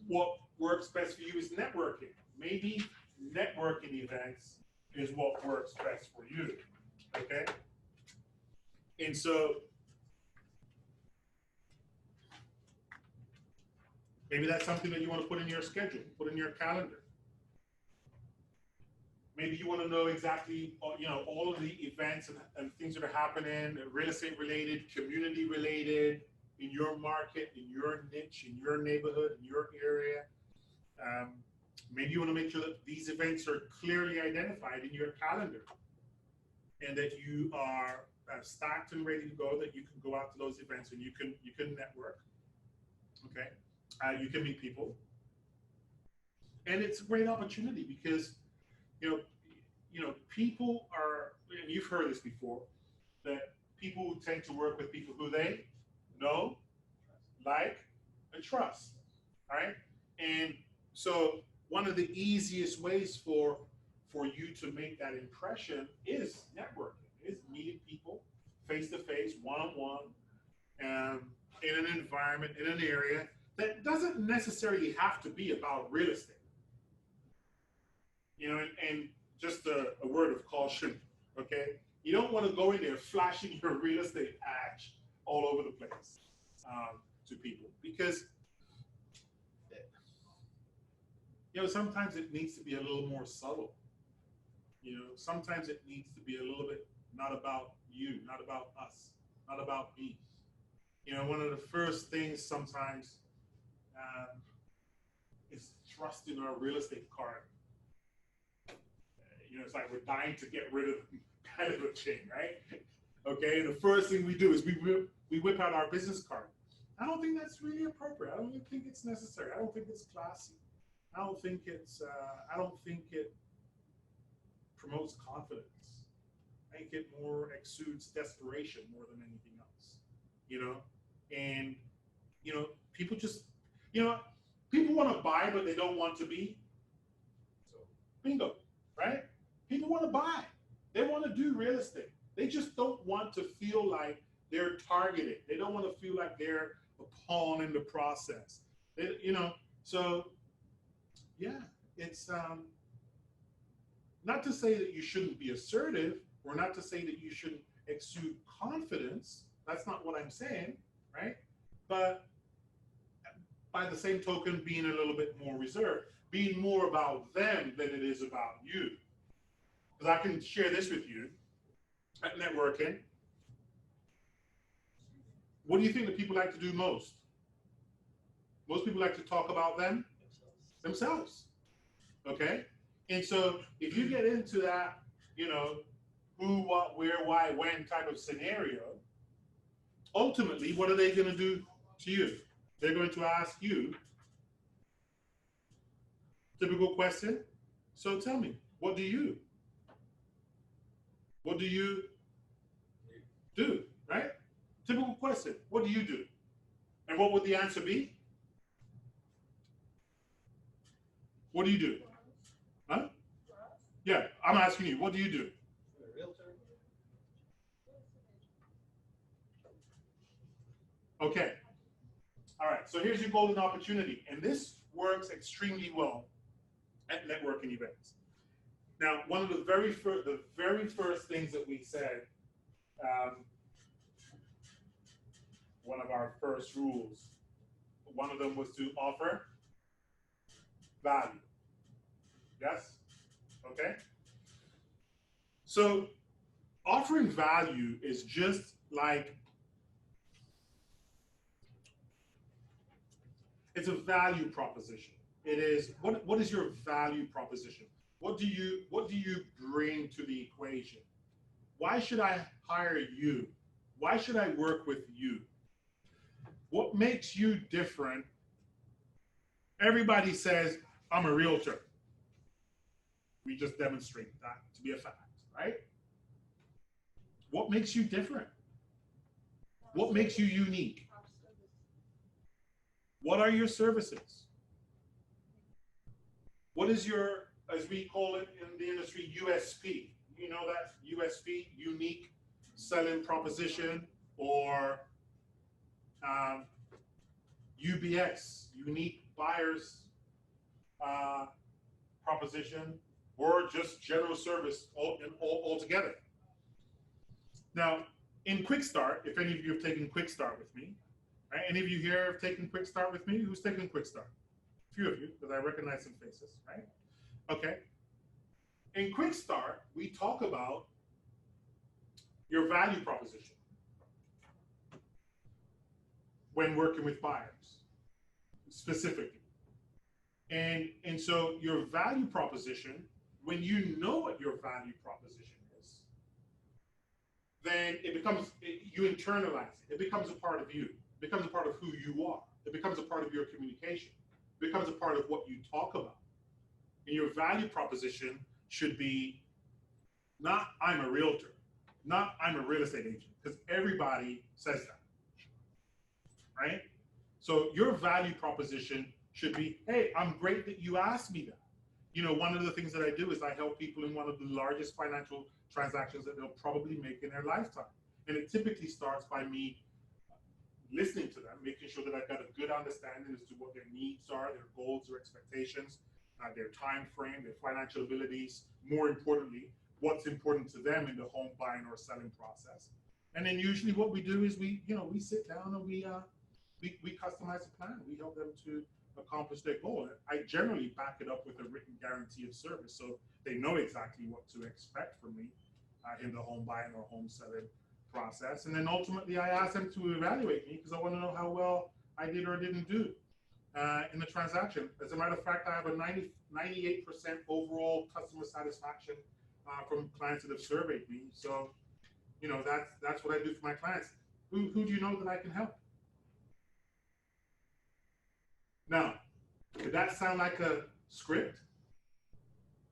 what works best for you is networking. Maybe networking events is what works best for you, okay? And so maybe that's something that you want to put in your schedule, put in your calendar. Maybe you want to know exactly, all of the events and things that are happening, real estate related, community related, in your market, in your niche, in your neighborhood, in your area. Maybe you want to make sure that these events are clearly identified in your calendar and that you are stacked and ready to go, that you can go out to those events and you can network, okay? You can meet people. And it's a great opportunity because, people are, and you've heard this before, that people tend to work with people who they know, like, and trust, all right? And so one of the easiest ways for you to make that impression is networking, is meeting people face-to-face, one-on-one, in an environment, in an area that doesn't necessarily have to be about real estate. And just a word of caution, okay? You don't want to go in there flashing your real estate badge all over the place to people, because sometimes it needs to be a little more subtle. Sometimes it needs to be a little bit not about you, not about us, not about me. One of the first things sometimes is trusting our real estate card. It's like we're dying to get rid of kind of a chain, right? Okay, and the first thing we do is we whip out our business card. I don't think that's really appropriate. I don't think it's necessary. I don't think it's classy. I don't think it promotes confidence. I think it more exudes desperation more than anything else. And people just, people want to buy, but they don't want to be. So bingo, right? People want to buy. They want to do real estate. They just don't want to feel like they're targeted. They don't want to feel like they're a pawn in the process. So yeah, it's not to say that you shouldn't be assertive, or not to say that you shouldn't exude confidence. That's not what I'm saying, right? But by the same token, being a little bit more reserved, being more about them than it is about you. Because I can share this with you at networking. What do you think that people like to do most? Most people like to talk about themselves. Okay? And so if you get into that, who, what, where, why, when type of scenario, ultimately, what are they going to do to you? They're going to ask you, typical question. So tell me, what do you do, right? Typical question, what do you do? And what would the answer be? What do you do? Huh? Yeah, I'm asking you, what do you do? Okay. All right, so here's your golden opportunity. And this works extremely well at networking events. Now, one of the very first things that we said, one of our first rules, one of them was to offer value. Yes? Okay? So offering value is just like, it's a value proposition. It is, what is your value proposition? What do you bring to the equation? Why should I hire you? Why should I work with you? What makes you different? Everybody says, I'm a realtor. We just demonstrate that to be a fact, right? What makes you different? What makes you unique? What are your services? What is your, as we call it in the industry, USP? You know that USP, unique selling proposition, or UBS, unique buyers proposition, or just general service altogether. Now, in Quick Start, if any of you have taken Quick Start with me, right? Any of you here have taken Quick Start with me? Who's taken Quick Start? A few of you, because I recognize some faces, right? Okay. In Quick Start, we talk about your value proposition when working with buyers, specifically. And so your value proposition, when you know what your value proposition is, then it becomes, you internalize it. It becomes a part of you. It becomes a part of who you are. It becomes a part of your communication. It becomes a part of what you talk about. And your value proposition should be not I'm a realtor, not I'm a real estate agent, because everybody says that, right? So your value proposition should be, hey, I'm great that you asked me that. You know, one of the things that I do is I help people in one of the largest financial transactions that they'll probably make in their lifetime. And it typically starts by me listening to them, making sure that I've got a good understanding as to what their needs are, their goals, their expectations, their time frame, their financial abilities, more importantly, what's important to them in the home buying or selling process. And then usually what we do is we sit down and we customize a plan. We help them to accomplish their goal. I generally back it up with a written guarantee of service, so they know exactly what to expect from me in the home buying or home selling process. And then ultimately I ask them to evaluate me because I want to know how well I did or didn't do in the transaction. As a matter of fact, I have a 98% overall customer satisfaction from clients that have surveyed me. So, you know, that's what I do for my clients. Who do you know that I can help? Now, did that sound like a script?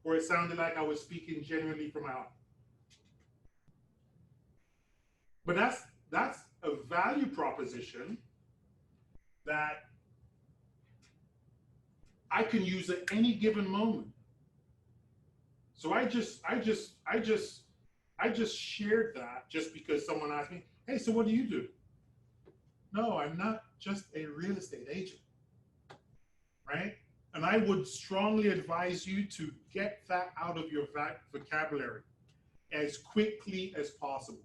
Or it sounded like I was speaking genuinely from my heart? But that's a value proposition that I can use at any given moment. So I just shared that just because someone asked me, hey, so what do you do? No, I'm not just a real estate agent. Right? And I would strongly advise you to get that out of your vocabulary as quickly as possible.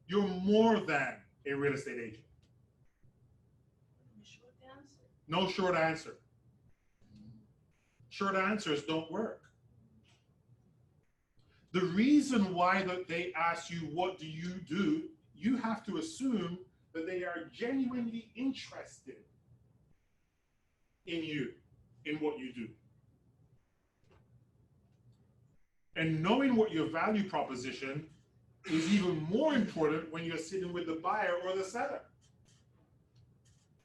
You're more than a real estate agent. Short answer. No short answer. Short answers don't work. The reason why that they ask you, what do, you have to assume that they are genuinely interested in you, in what you do. And knowing what your value proposition is even more important when you're sitting with the buyer or the seller.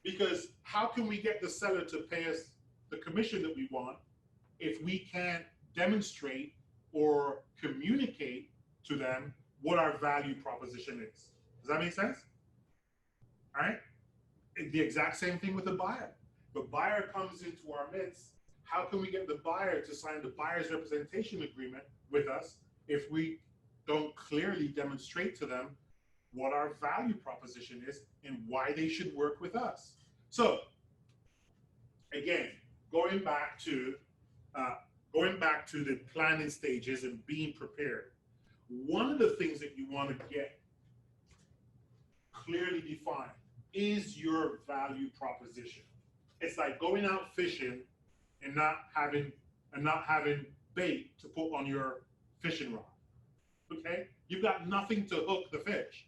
Because how can we get the seller to pay us the commission that we want if we can't demonstrate or communicate to them what our value proposition is? Does that make sense? All right? The exact same thing with the buyer. The buyer comes into our midst. How can we get the buyer to sign the buyer's representation agreement with us if we don't clearly demonstrate to them what our value proposition is and why they should work with us? So, again, going back to the planning stages and being prepared, one of the things that you want to get clearly defined is your value proposition. It's like going out fishing and not having bait to put on your fishing rod. Okay? You've got nothing to hook the fish.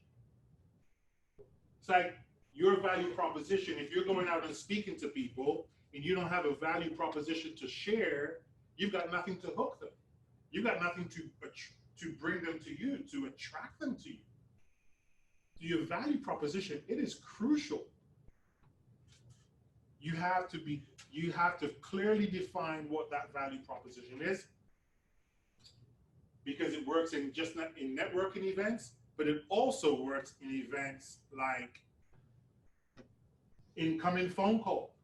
It's like your value proposition, if you're going out and speaking to people and you don't have a value proposition to share, you've got nothing to hook them. You've got nothing to bring them to you, to attract them to you. So your value proposition, it is crucial. You have to clearly define what that value proposition is. because it works in just not in networking events, but it also works in events like incoming phone call.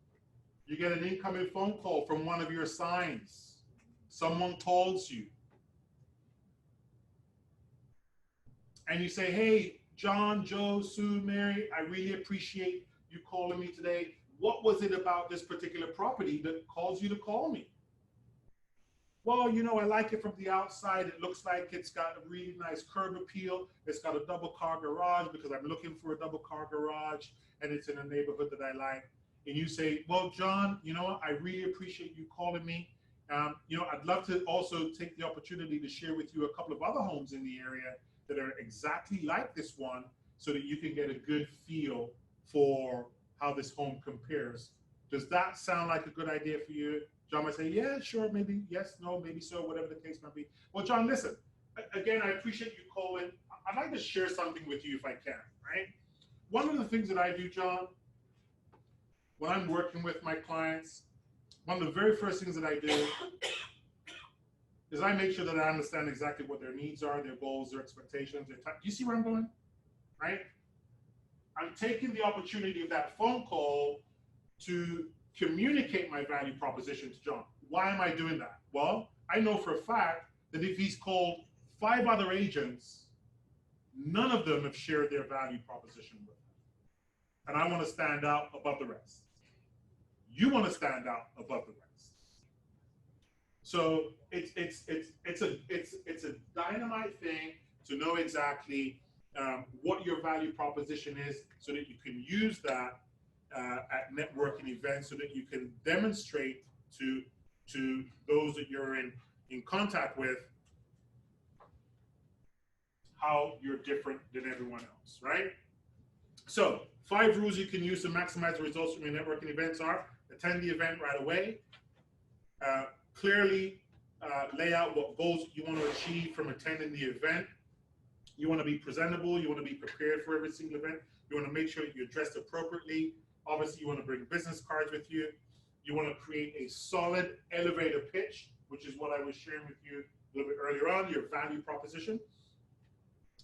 You get an incoming phone call from one of your signs. Someone calls you. And you say, hey, John, Joe, Sue, Mary, I really appreciate you calling me today. What was it about this particular property that caused you to call me? Well, you know, I like it from the outside. It looks like it's got a really nice curb appeal. It's got a double car garage because I'm looking for a double car garage, and it's in a neighborhood that I like. And you say, well, John, you know what? I really appreciate you calling me. You know, I'd love to also take the opportunity to share with you a couple of other homes in the area that are exactly like this one so that you can get a good feel for how this home compares. Does that sound like a good idea for you? John might say, yeah, sure, maybe, yes, no, maybe so, whatever the case might be. Well, John, listen, again, I appreciate you calling. I'd like to share something with you if I can, right? One of the things that I do, John, when I'm working with my clients, one of the very first things that I do is I make sure that I understand exactly what their needs are, their goals, their expectations, their time. Do you see where I'm going? Right? I'm taking the opportunity of that phone call to communicate my value proposition to John. Why am I doing that? Well, I know for a fact that if he's called 5 other agents, none of them have shared their value proposition with him. And I want to stand out above the rest. You want to stand out above the rest. So it's a dynamite thing to know exactly what your value proposition is, so that you can use that at networking events, so that you can demonstrate to those that you're in contact with how you're different than everyone else, right? So 5 rules you can use to maximize the results from your networking events are: attend the event right away, clearly lay out what goals you want to achieve from attending the event. You want to be presentable, you want to be prepared for every single event, you want to make sure that you're dressed appropriately. Obviously, you want to bring business cards with you. You want to create a solid elevator pitch, which is what I was sharing with you a little bit earlier on, your value proposition.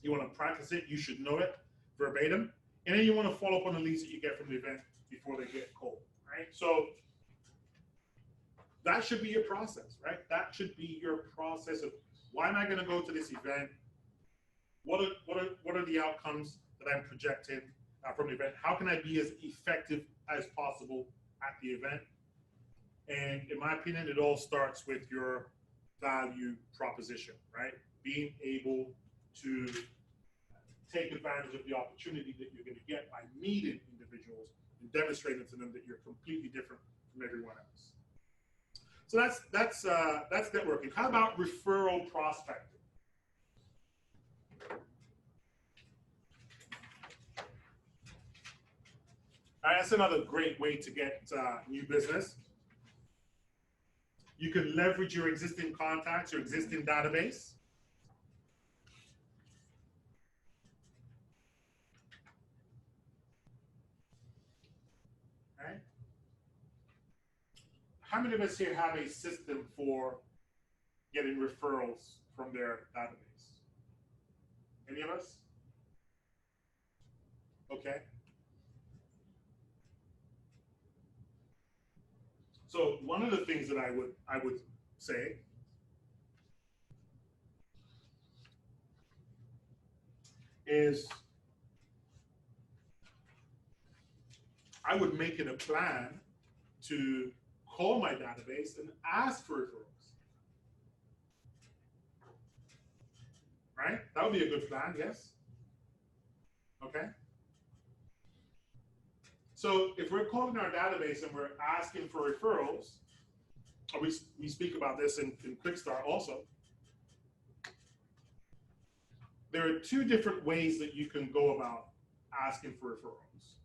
You want to practice it, you should know it verbatim. And then you want to follow up on the leads that you get from the event before they get cold, right? So that should be your process, right? That should be your process of, why am I going to go to this event? What are the outcomes that I'm projecting from the event? How can I be as effective as possible at the event? And in my opinion, it all starts with your value proposition, right? Being able to take advantage of the opportunity that you're going to get by meeting individuals and demonstrating to them that you're completely different from everyone else. So that's networking. How about referral prospecting? All right, that's another great way to get new business. You can leverage your existing contacts, your existing database. All right. How many of us here have a system for getting referrals from their database? Any of us? Okay. So one of the things that I would say is I would make it a plan to call my database and ask for referrals. Right? That would be a good plan, yes? Okay. So if we're calling our database and we're asking for referrals, we speak about this in Quick Start also. There are 2 different ways that you can go about asking for referrals.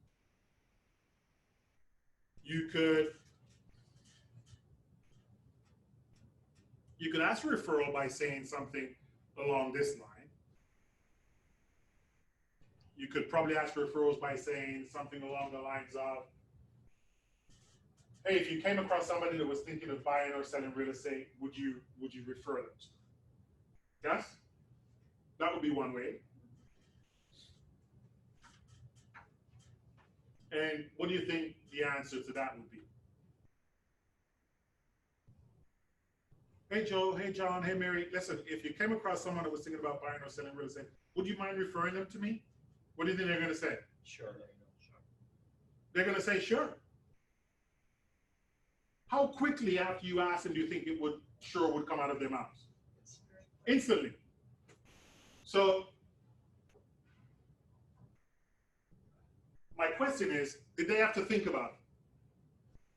You could ask for a referral by saying something along this line. You could probably ask for referrals by saying something along the lines of, hey, if you came across somebody that was thinking of buying or selling real estate, would you refer them to? Yes? That would be one way. And what do you think the answer to that would be? Hey Joe, hey John, hey Mary, listen, if you came across someone that was thinking about buying or selling real estate, would you mind referring them to me? What do you think they're going to say? Sure. They're going to say, sure. How quickly after you ask them do you think it would come out of their mouths? Instantly. So my question is, did they have to think about it?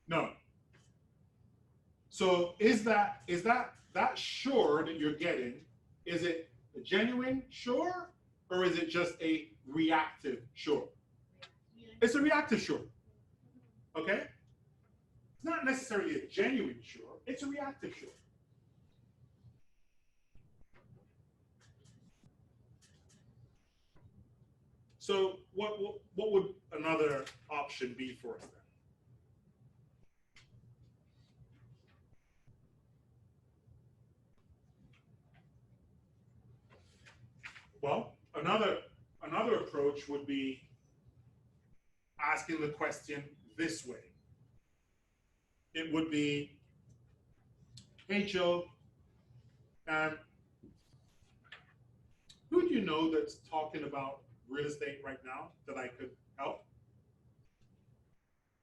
No. So is that sure that you're getting, is it a genuine sure, or is it just a reactive sure? It's a reactive sure. Okay? It's not necessarily a genuine sure, it's a reactive sure. So what would another option be for us then? Well, another approach would be asking the question this way. It would be, hey Joe, who do you know that's talking about real estate right now that I could help?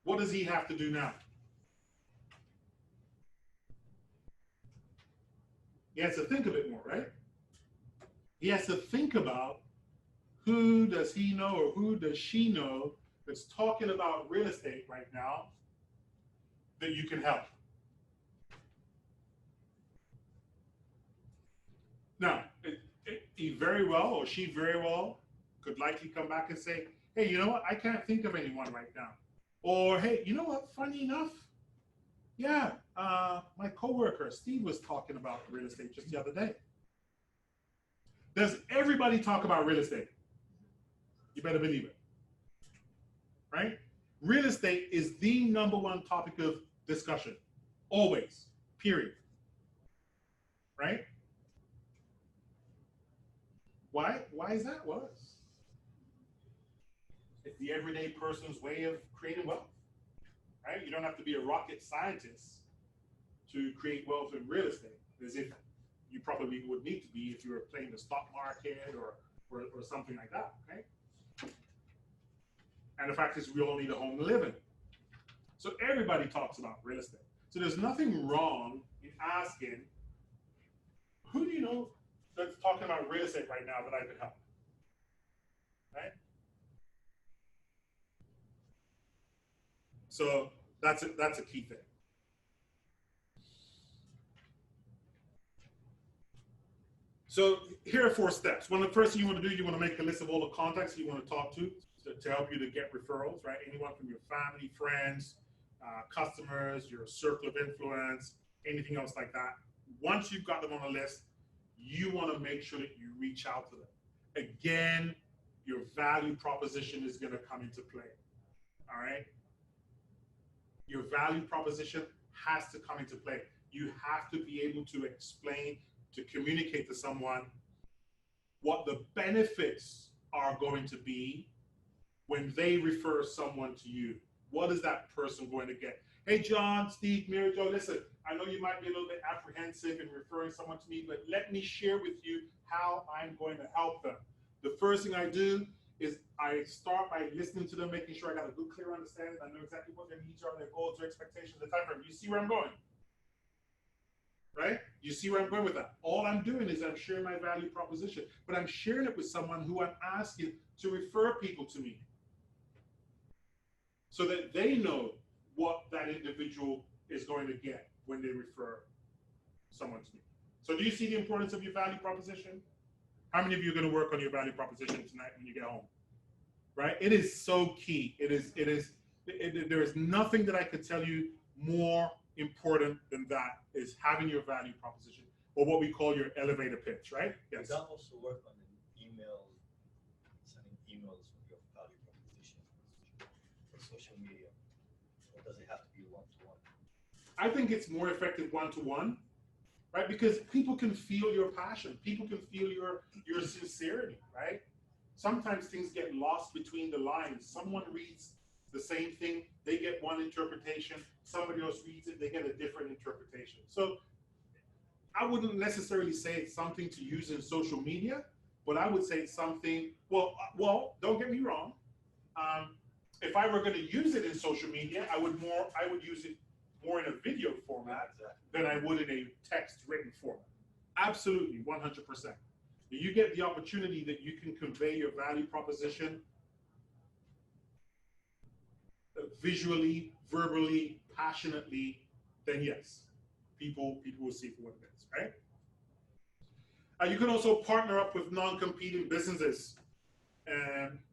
What does he have to do now? He has to think a bit more, right? He has to think about who does he know or who does she know that's talking about real estate right now that you can help. Now, he very well or she very well could likely come back and say, hey, you know what? I can't think of anyone right now. Or, hey, you know what? Funny enough, yeah, my coworker Steve was talking about real estate just the other day. Does everybody talk about real estate? You better believe it, right? Real estate is the #1 topic of discussion, always, period, right? Why is that? Well, it's the everyday person's way of creating wealth, right? You don't have to be a rocket scientist to create wealth in real estate, as if you probably would need to be if you were playing the stock market or something like that, okay? And the fact is, we all need a home to live in. So everybody talks about real estate. So there's nothing wrong in asking, who do you know that's talking about real estate right now that I could help? Right? So that's a key thing. So here are 4 steps. One of the first thing you want to do, you want to make a list of all the contacts you want to talk to help you to get referrals, right? Anyone from your family, friends, customers, your circle of influence, anything else like that. Once you've got them on a list, you want to make sure that you reach out to them. Again, your value proposition is going to come into play, all right? Your value proposition has to come into play. You have to be able to explain, to communicate to someone what the benefits are going to be when they refer someone to you. What is that person going to get? Hey, John, Steve, Mary Jo, listen, I know you might be a little bit apprehensive in referring someone to me, but let me share with you how I'm going to help them. The first thing I do is I start by listening to them, making sure I got a good, clear understanding. I know exactly what their needs are, their goals, their expectations, the time frame. You see where I'm going? Right? You see where I'm going with that? All I'm doing is I'm sharing my value proposition, but I'm sharing it with someone who I'm asking to refer people to me so that they know what that individual is going to get when they refer someone to me. So do you see the importance of your value proposition? How many of you are going to work on your value proposition tonight when you get home? Right? It is so key. There is nothing that I could tell you more important than that is having your value proposition, or what we call your elevator pitch, right? Yes. Does that also work on an email, sending emails with your value proposition for social media? Or does it have to be one-to-one? I think it's more effective one-to-one, right? Because people can feel your passion. People can feel your sincerity, right? Sometimes things get lost between the lines. Someone reads the same thing, they get one interpretation. Somebody else reads it, they get a different interpretation. So I wouldn't necessarily say it's something to use in social media, but I would say it's something. Well, don't get me wrong. If I were going to use it in social media, I would use it more in a video format than I would in a text written format. Absolutely, 100%. You get the opportunity that you can convey your value proposition visually, verbally, passionately, then yes, people will see for what it is, right? You can also partner up with non-competing businesses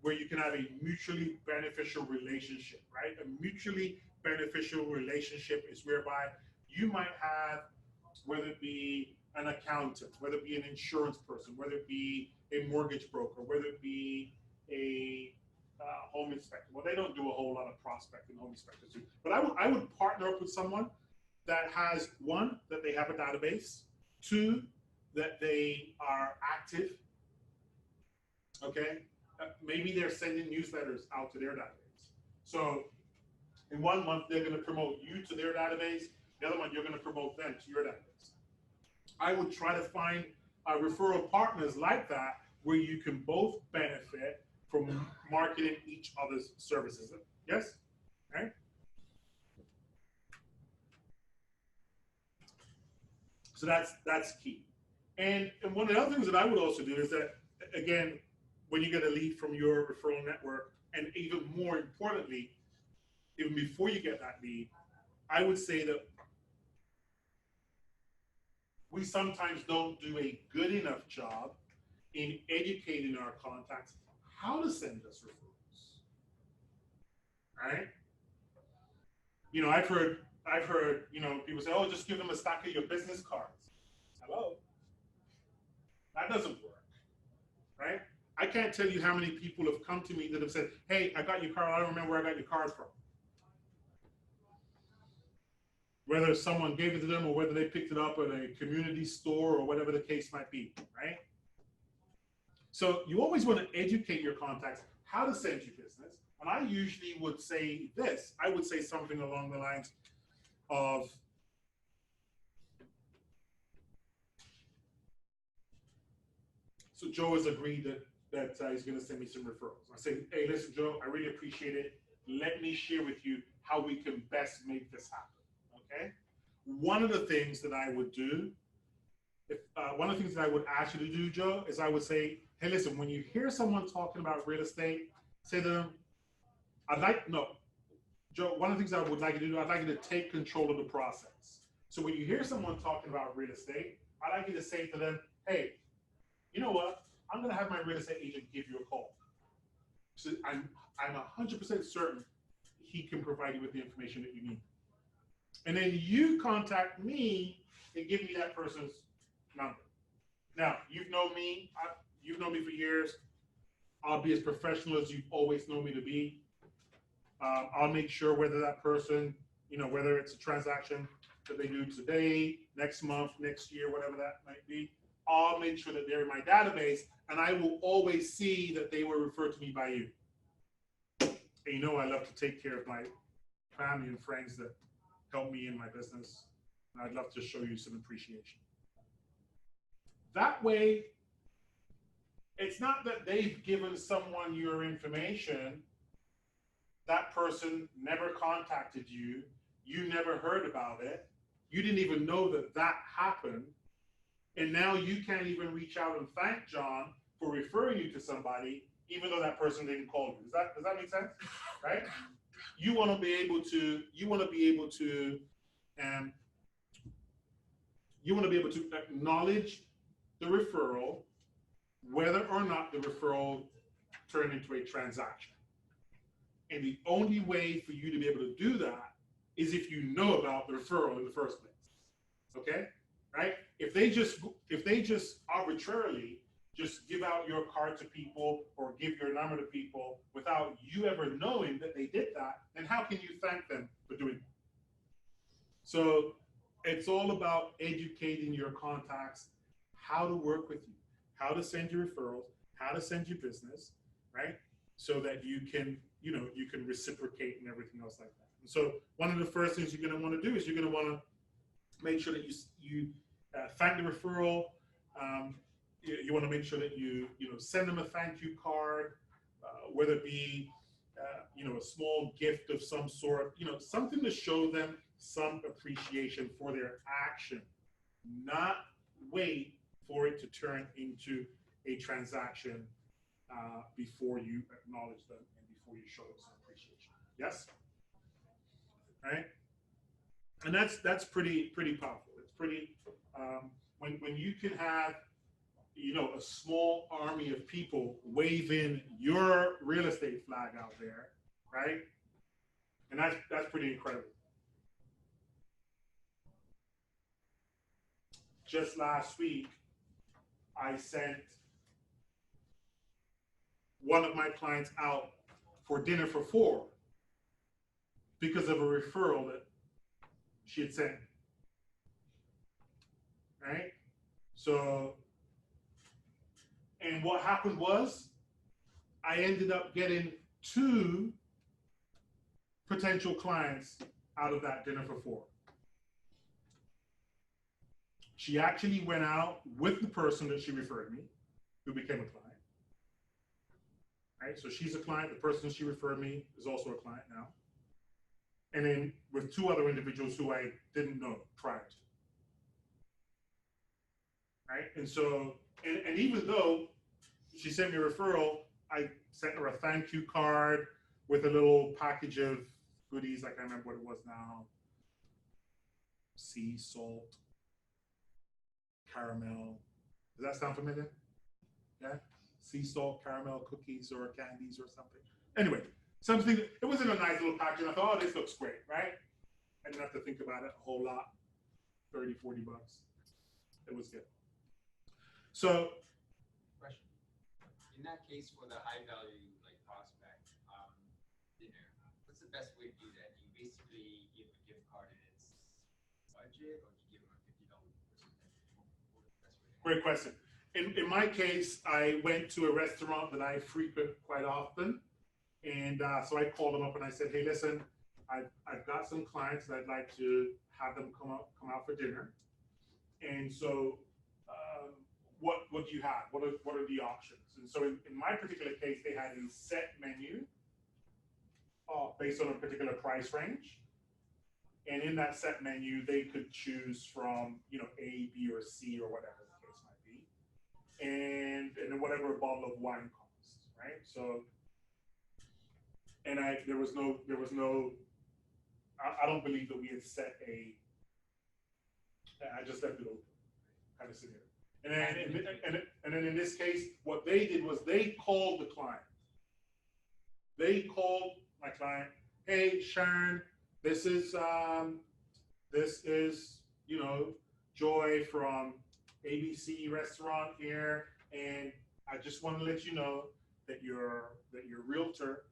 where you can have a mutually beneficial relationship, right? A mutually beneficial relationship is whereby you might have, whether it be an accountant, whether it be an insurance person, whether it be a mortgage broker, whether it be a home inspector. Well, they don't do a whole lot of prospecting, home inspectors do. But I would partner up with someone that has, one, that they have a database, two, that they are active, okay? Maybe they're sending newsletters out to their database. So in 1 month, they're gonna promote you to their database. The other month, you're gonna promote them to your database. I would try to find referral partners like that where you can both benefit from marketing each other's services. Yes? Okay. So that's key. And one of the other things that I would also do is that, again, when you get a lead from your referral network, and even more importantly, even before you get that lead, I would say that we sometimes don't do a good enough job in educating our contacts how to send us referrals. Right? You know, I've heard, you know, people say, oh, just give them a stack of your business cards. Hello? That doesn't work, right? I can't tell you how many people have come to me that have said, hey, I got your card, I don't remember where I got your card from. Whether someone gave it to them or whether they picked it up at a community store or whatever the case might be, right? So you always want to educate your contacts how to send you business. And I usually would say this. I would say something along the lines of, so Joe has agreed that he's going to send me some referrals. I say, hey, listen, Joe, I really appreciate it. Let me share with you how we can best make this happen, okay? One of the things that I would do, one of the things that I would ask you to do, Joe, is I would say, hey, listen, when you hear someone talking about real estate, say to them, Joe, one of the things I would like you to do, I'd like you to take control of the process. So when you hear someone talking about real estate, I'd like you to say to them, hey, you know what? I'm going to have my real estate agent give you a call. So I'm 100% certain he can provide you with the information that you need. And then you contact me and give me that person's number. Now, you've known me for years. I'll be as professional as you've always known me to be. I'll make sure whether that person, you know, whether it's a transaction that they do today, next month, next year, whatever that might be, I'll make sure that they're in my database, and I will always see that they were referred to me by you. And you know I love to take care of my family and friends that help me in my business, and I'd love to show you some appreciation. That way, it's not that they've given someone your information, that person never contacted you, you never heard about it, you didn't even know that that happened, and now you can't even reach out and thank John for referring you to somebody, even though that person didn't call you. Does that make sense? Right? You want to be able to acknowledge the referral, whether or not the referral turned into a transaction. And the only way for you to be able to do that is if you know about the referral in the first place. Okay? Right? If they just arbitrarily just give out your card to people or give your number to people without you ever knowing that they did that, then how can you thank them for doing that? So It's all about educating your contacts how to work with you, how to send you referrals, how to send you business, right? So that you can, you can reciprocate and everything else like that. And so one of the first things you're going to want to do is you're going to want to make sure that you thank the referral. You want to make sure that you send them a thank you card, whether it be a small gift of some sort, something to show them some appreciation for their action. Not wait for it to turn into a transaction before you acknowledge them and before you show them some appreciation. Yes? All right? And that's pretty powerful. It's pretty when you can have a small army of people waving your real estate flag out there, right? And that's pretty incredible. Just last week, I sent one of my clients out for dinner for 4 because of a referral that she had sent. Right? So, and what happened was I ended up getting 2 potential clients out of that dinner for 4. She actually went out with the person that she referred me, who became a client. Right? So she's a client. The person she referred me is also a client now. And then with 2 other individuals who I didn't know prior to. Right? And so, and even though she sent me a referral, I sent her a thank you card with a little package of goodies. I can't remember what it was now. Sea salt, caramel. Does that sound familiar? Yeah? Sea salt, caramel cookies or candies or something. Anyway, something, it was in a nice little package. And I thought, oh, this looks great, right? I didn't have to think about it a whole lot. 30, 40 bucks. It was good. So, Question. In that case, for the high value like prospect dinner, what's the best way to do that? You basically give a gift card and it's budget, or do you give them a $50? Great question. In my case, I went to a restaurant that I frequent quite often, and so I called them up and I said, "Hey, listen, I've got some clients that I'd like to have them come out for dinner, and so." What do you have? What are the options? And so in my particular case, they had a set menu based on a particular price range. And in that set menu, they could choose from, A, B, or C, or whatever the case might be. And then whatever a bottle of wine costs, right? So, and there was no, I don't believe that we had set I just left it open, kind of sitting there. And then in this case, what they did was they called the client. They called my client. Hey, Sharon, this is Joy from ABC Restaurant here, and I just want to let you know that your realtor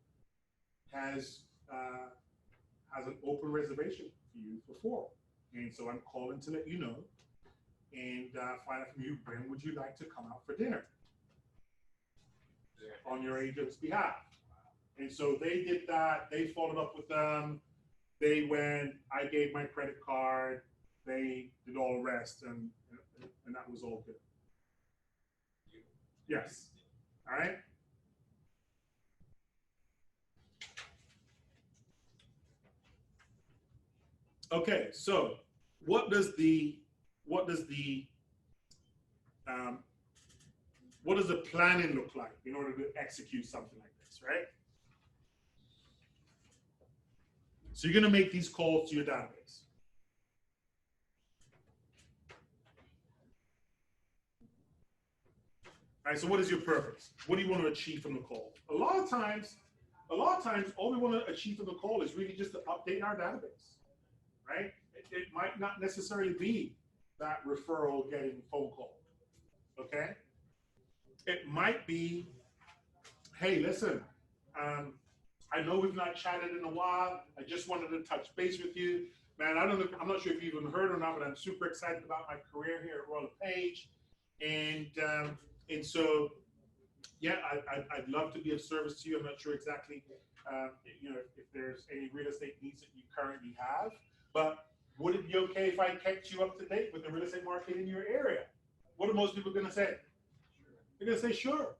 has an open reservation for you for 4, and so I'm calling to let you know. And find out from you, when would you like to come out for dinner on your agent's behalf? And so they did that. They followed up with them. They went. I gave my credit card. They did all the rest, and that was all good. Yes. All right. Okay. So what does the planning look like in order to execute something like this, right? So you're going to make these calls to your database. All right, so what is your purpose? What do you want to achieve from the call? A lot of times, all we want to achieve from the call is really just to update our database, right? It might not necessarily be that referral getting phone call, okay? It might be, hey, listen, I know we've not chatted in a while. I just wanted to touch base with you. Man, I don't know. I'm not sure if you even heard or not, but I'm super excited about my career here at Royal LePage, and so yeah, I'd love to be of service to you. I'm not sure exactly, if there's any real estate needs that you currently have, but would it be okay if I kept you up to date with the real estate market in your area? What are most people going to say? They're going to say, sure.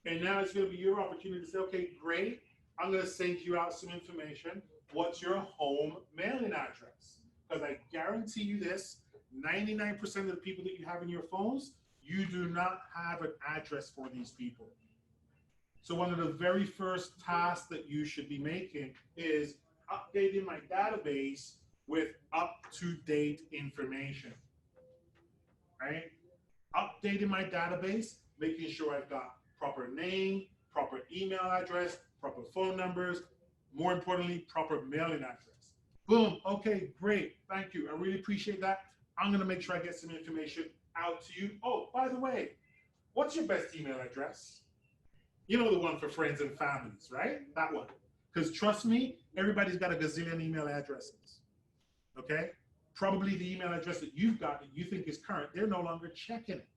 And now it's going to be your opportunity to say, okay, great. I'm going to send you out some information. What's your home mailing address? Because I guarantee you this, 99% of the people that you have in your phones, you do not have an address for these people. So one of the very first tasks that you should be making is updating my database with up-to-date information, right? Updating my database, making sure I've got proper name, proper email address, proper phone numbers, more importantly, proper mailing address. Boom, okay, great, thank you. I really appreciate that. I'm gonna make sure I get some information out to you. Oh, by the way, what's your best email address? You know, the one for friends and families, right? That one. Because trust me, everybody's got a gazillion email addresses, okay? Probably the email address that you've got that you think is current, they're no longer checking it.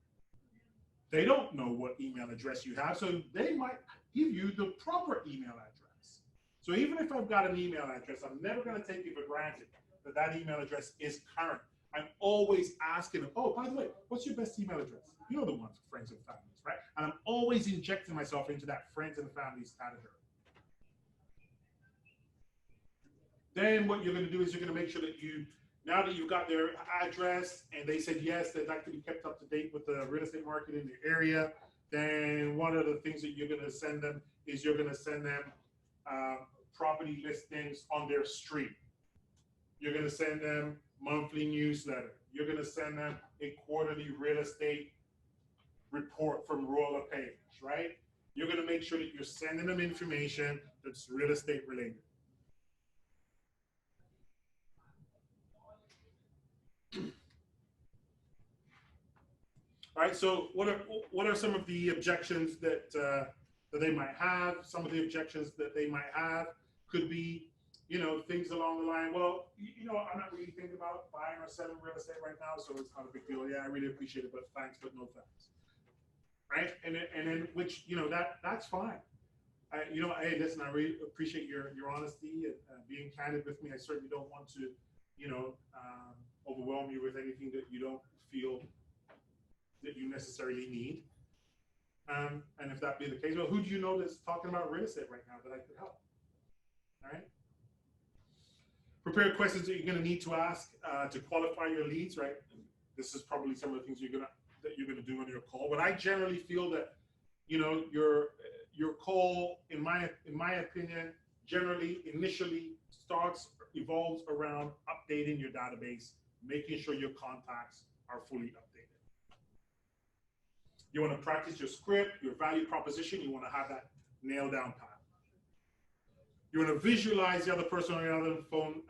They don't know what email address you have, so they might give you the proper email address. So even if I've got an email address, I'm never gonna take it for granted that that email address is current. I'm always asking them, oh, by the way, what's your best email address? You know, the one for friends and families, right? And I'm always injecting myself into that friends and families category. Then what you're going to do is you're going to make sure that now that you've got their address and they said yes, they'd like to be kept up to date with the real estate market in the area, then one of the things that you're going to send them is you're going to send them property listings on their street. You're going to send them monthly newsletter. You're going to send them a quarterly real estate report from Royal LePage, right? You're going to make sure that you're sending them information that's real estate related. All right, so what are some of the objections that they might have? Some of the objections that they might have could be, things along the line, well, I'm not really thinking about buying or selling real estate right now, so it's not a big deal. Yeah, I really appreciate it, but thanks, but no thanks. Right? And then which, that's fine. Hey, listen, I really appreciate your honesty and being candid with me. I certainly don't want to, overwhelm you with anything that you don't feel that you necessarily need. And if that be the case, well, who do you know that's talking about real estate right now that I could help? All right. Prepare questions that you're going to need to ask to qualify your leads, right? This is probably some of the things you're going to do on your call. But I generally feel that, your call, in my opinion, generally initially evolves around updating your database, making sure your contacts are fully updated. You want to practice your script, your value proposition. You want to have that nailed down pat. You want to visualize the other person on the other phone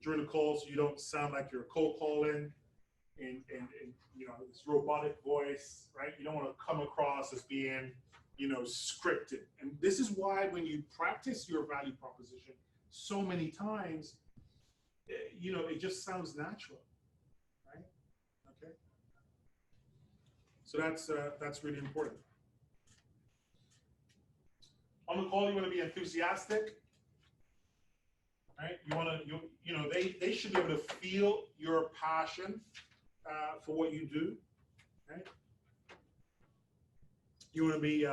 during the call, so you don't sound like you're cold calling and this robotic voice, right? You don't want to come across as being, scripted. And this is why when you practice your value proposition so many times, it just sounds natural, right? Okay. So that's really important. On the call, you want to be enthusiastic, right? You want to, they should be able to feel your passion for what you do, right? You want to be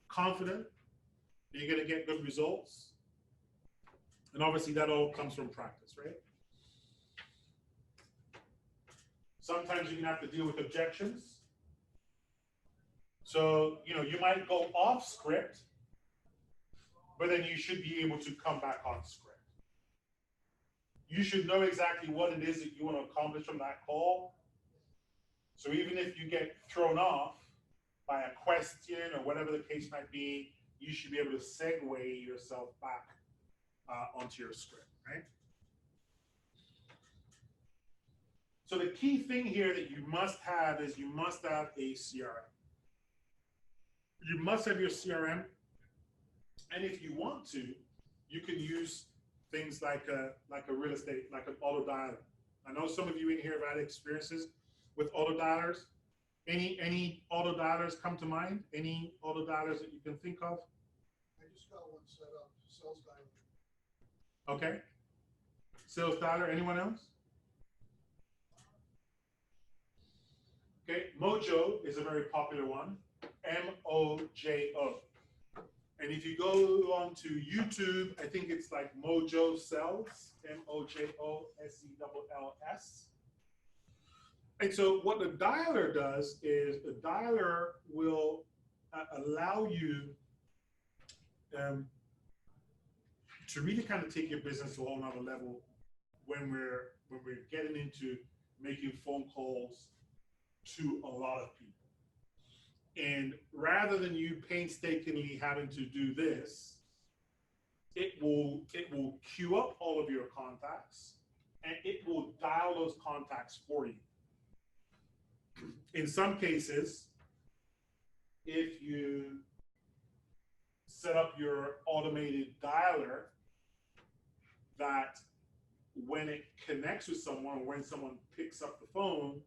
confident that you're going to get good results. And obviously that all comes from practice, right? Sometimes you're going to have to deal with objections. So, you might go off script, but then you should be able to come back on script. You should know exactly what it is that you want to accomplish from that call. So even if you get thrown off by a question or whatever the case might be, you should be able to segue yourself back onto your script, right? So the key thing here that you must have is you must have a CRM. You must have your CRM. And if you want to, you can use things like a real estate, like an auto dialer. I know some of you in here have had experiences with auto dialers. Any auto dialers come to mind? Any auto dialers that you can think of? I just got one set up, sales guy. Okay. Sales dialer, anyone else? Okay, Mojo is a very popular one. Mojo. And if you go on to YouTube, I think it's like Mojo Sells, MOJOSELLS. And so what the dialer does is the dialer will allow you to really kind of take your business to a whole nother level when we're getting into making phone calls to a lot of people. And rather than you painstakingly having to do this, it will queue up all of your contacts and it will dial those contacts for you. In some cases, if you set up your automated dialer, that when it connects with someone, or when someone picks up the phone,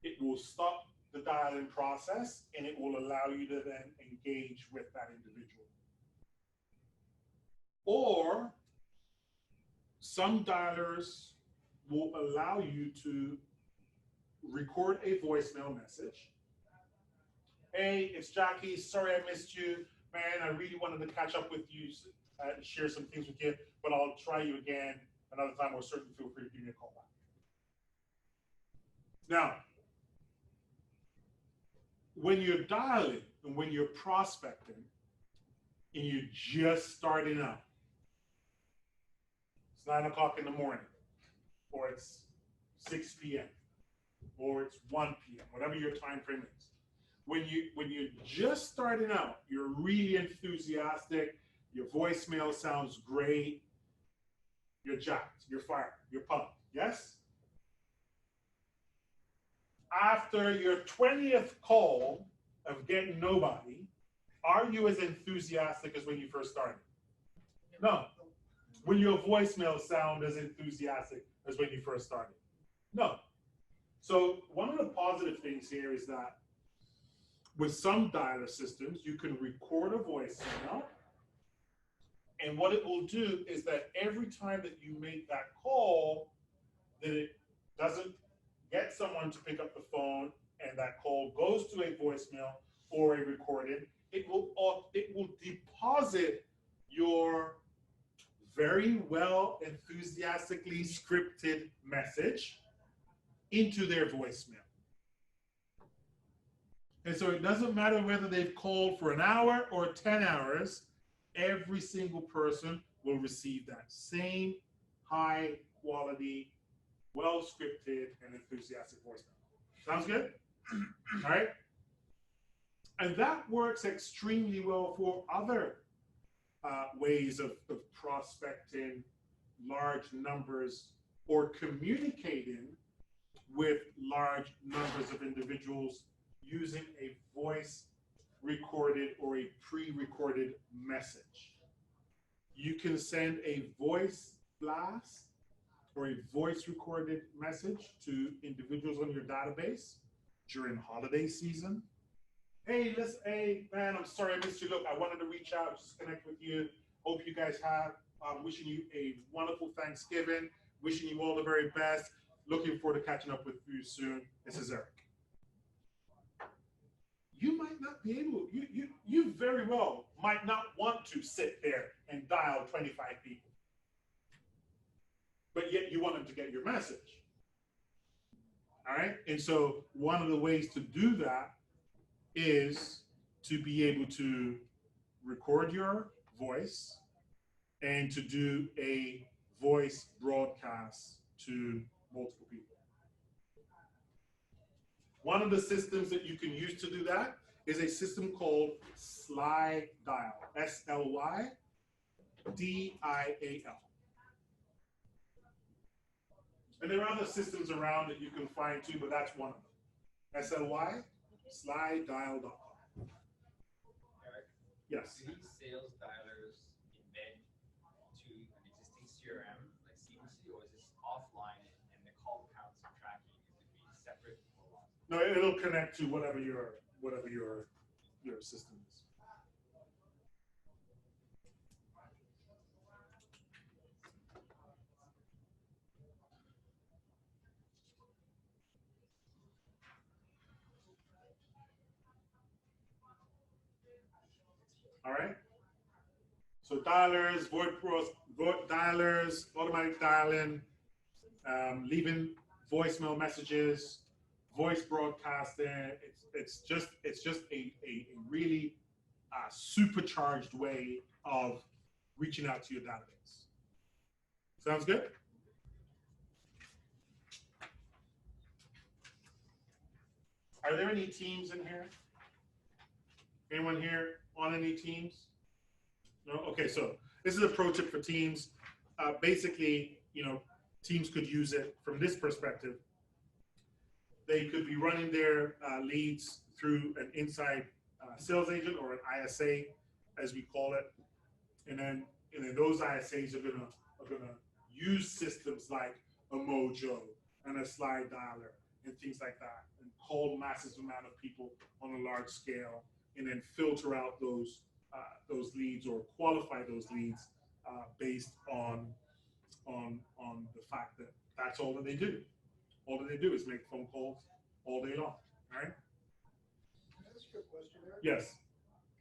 it will stop the dialing process and it will allow you to then engage with that individual. Or some dialers will allow you to record a voicemail message. Hey, it's Jackie. Sorry I missed you. Man, I really wanted to catch up with you and share some things with you, but I'll try you again another time, or certainly feel free to give me a call back. Now, when you're dialing and when you're prospecting and you're just starting out, it's 9 o'clock in the morning, or it's 6 p.m., or it's 1 p.m., whatever your time frame is. When you're just starting out, you're really enthusiastic, your voicemail sounds great, you're jacked, you're fired, you're pumped, yes? After your 20th call of getting nobody, are you as enthusiastic as when you first started? No. Will your voicemail sound as enthusiastic as when you first started? No. So one of the positive things here is that with some dialer systems, you can record a voicemail, and what it will do is that every time that you make that call, that it doesn't get someone to pick up the phone and that call goes to a voicemail or a recorded, it will deposit your very well enthusiastically scripted message into their voicemail. And so it doesn't matter whether they've called for an hour or 10 hours, every single person will receive that same high quality, well scripted and enthusiastic voicemail. Sounds good? All right. And that works extremely well for other ways of prospecting large numbers or communicating with large numbers of individuals using a voice recorded or a pre-recorded message. You can send a voice blast or a voice recorded message to individuals on your database during holiday season. Hey, listen, hey, man, I'm sorry I missed you. Look, I wanted to reach out, just connect with you. Hope you guys have. Wishing you a wonderful Thanksgiving. Wishing you all the very best. Looking forward to catching up with you soon. This is Eric. You might not be able, you very well might not want to sit there and dial 25 people. But yet you want them to get your message. All right? And so one of the ways to do that is to be able to record your voice and to do a voice broadcast to multiple people. One of the systems that you can use to do that is a system called Sly Dial, SLYDIAL. And there are other systems around that you can find too, but that's one of them. SLY, slydial.com. Eric? Yes. Do these sales dialers embed to an existing CRM like seamlessly, or is this offline and the call counts and tracking is going to be separate for one? No, it'll connect to whatever your system is. All right. So dialers, voice dialers, automatic dialing, leaving voicemail messages, voice broadcasting. It's just a really supercharged way of reaching out to your database. Sounds good? Are there any teams in here? Anyone here on any teams? No? Okay, so this is a pro tip for teams. Basically, teams could use it from this perspective. They could be running their leads through an inside sales agent or an ISA, as we call it, and then those ISAs are gonna use systems like a Mojo and a slide dialer and things like that, and call massive amount of people on a large scale, and then filter out those leads or qualify those leads based on the fact that that's all that they do. All that they do is make phone calls all day long. All right. Can I ask you a question, Eric? Yes.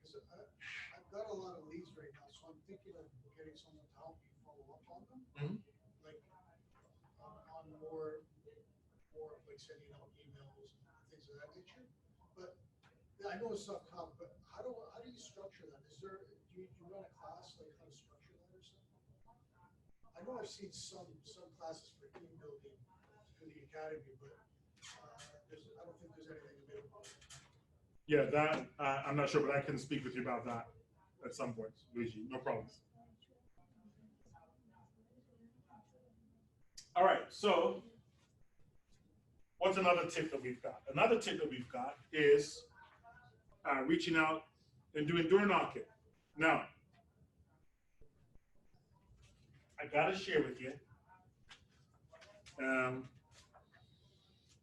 Because I've got a lot of leads right now, so I'm thinking of getting someone to help me follow up on them. Mhm. Like on more like sending out emails and things of that nature. But yeah, I know it's tough, but how do you structure that? Do you run a class like how to structure that or something? I know I've seen some classes for team building through the academy, but I don't think there's anything available. Yeah, that I'm not sure, but I can speak with you about that at some point, Luigi. No problems. All right, so what's another tip that we've got? Another tip that we've got is reaching out and doing door knocking. Now, I gotta share with you.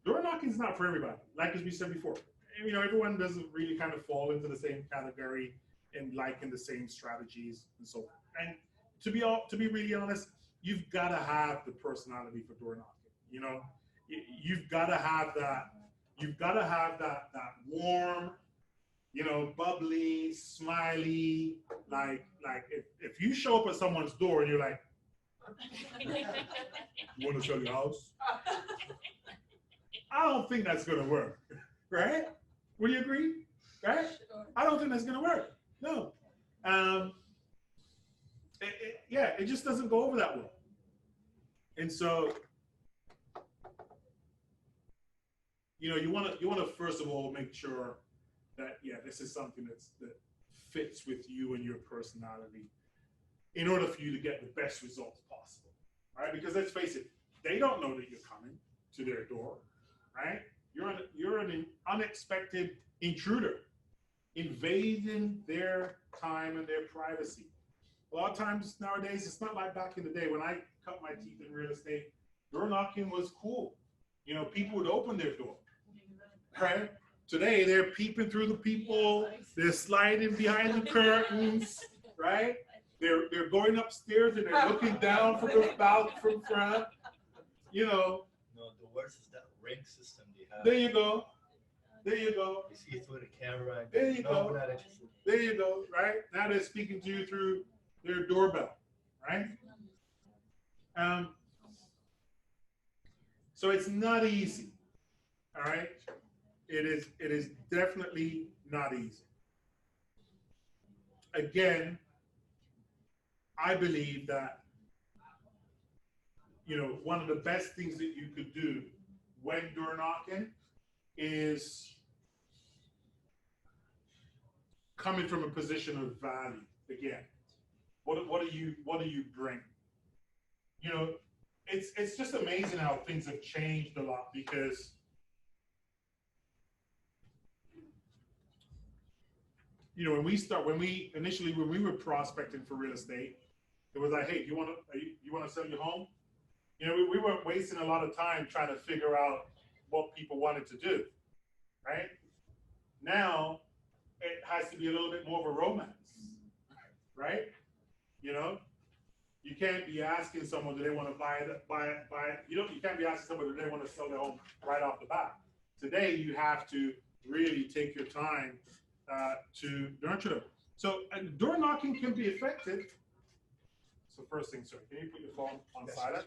Door knocking is not for everybody. Like as we said before, everyone doesn't really kind of fall into the same category and liking the same strategies and so on. And to be really honest, you've got to have the personality for door knocking. You've got to have that. You've got to have that warm, bubbly, smiley. Like if you show up at someone's door and you're like, "You want to sell your house?" I don't think that's gonna work, right? Would you agree? Right? I don't think that's gonna work. No. It just doesn't go over that well. And so, you want to first of all make sure that this is something that fits with you and your personality, in order for you to get the best results possible, right? Because let's face it, they don't know that you're coming to their door, right? You're an unexpected intruder, invading their time and their privacy. A lot of times nowadays, it's not like back in the day when I cut my teeth in real estate. Door knocking was cool. People would open their door, right? Today, they're peeping through the people. They're sliding behind the curtains, right? They're going upstairs and they're looking down from the balcony from front. No, the worst is that ring system they have. There you go. There you go. You see through the camera. There you go. We're not interested. There you go. Right now they're speaking to you through their doorbell, right? So it's not easy. All right. It is definitely not easy. Again, I believe that one of the best things that you could do when door knocking is coming from a position of value. Again, what do you bring? It's just amazing how things have changed a lot, because when we were prospecting for real estate, It was like, hey, you want to sell your home? You know, we were wasting a lot of time trying to figure out what people wanted to do, right? Now it has to be a little bit more of a romance, right? You know, you can't be asking someone, do they want to buy it? You can't be asking someone, do they want to sell their home right off the bat? Today, you have to really take your time to nurture them. So door knocking can be effective. So first thing, sir, can you put your phone on silent?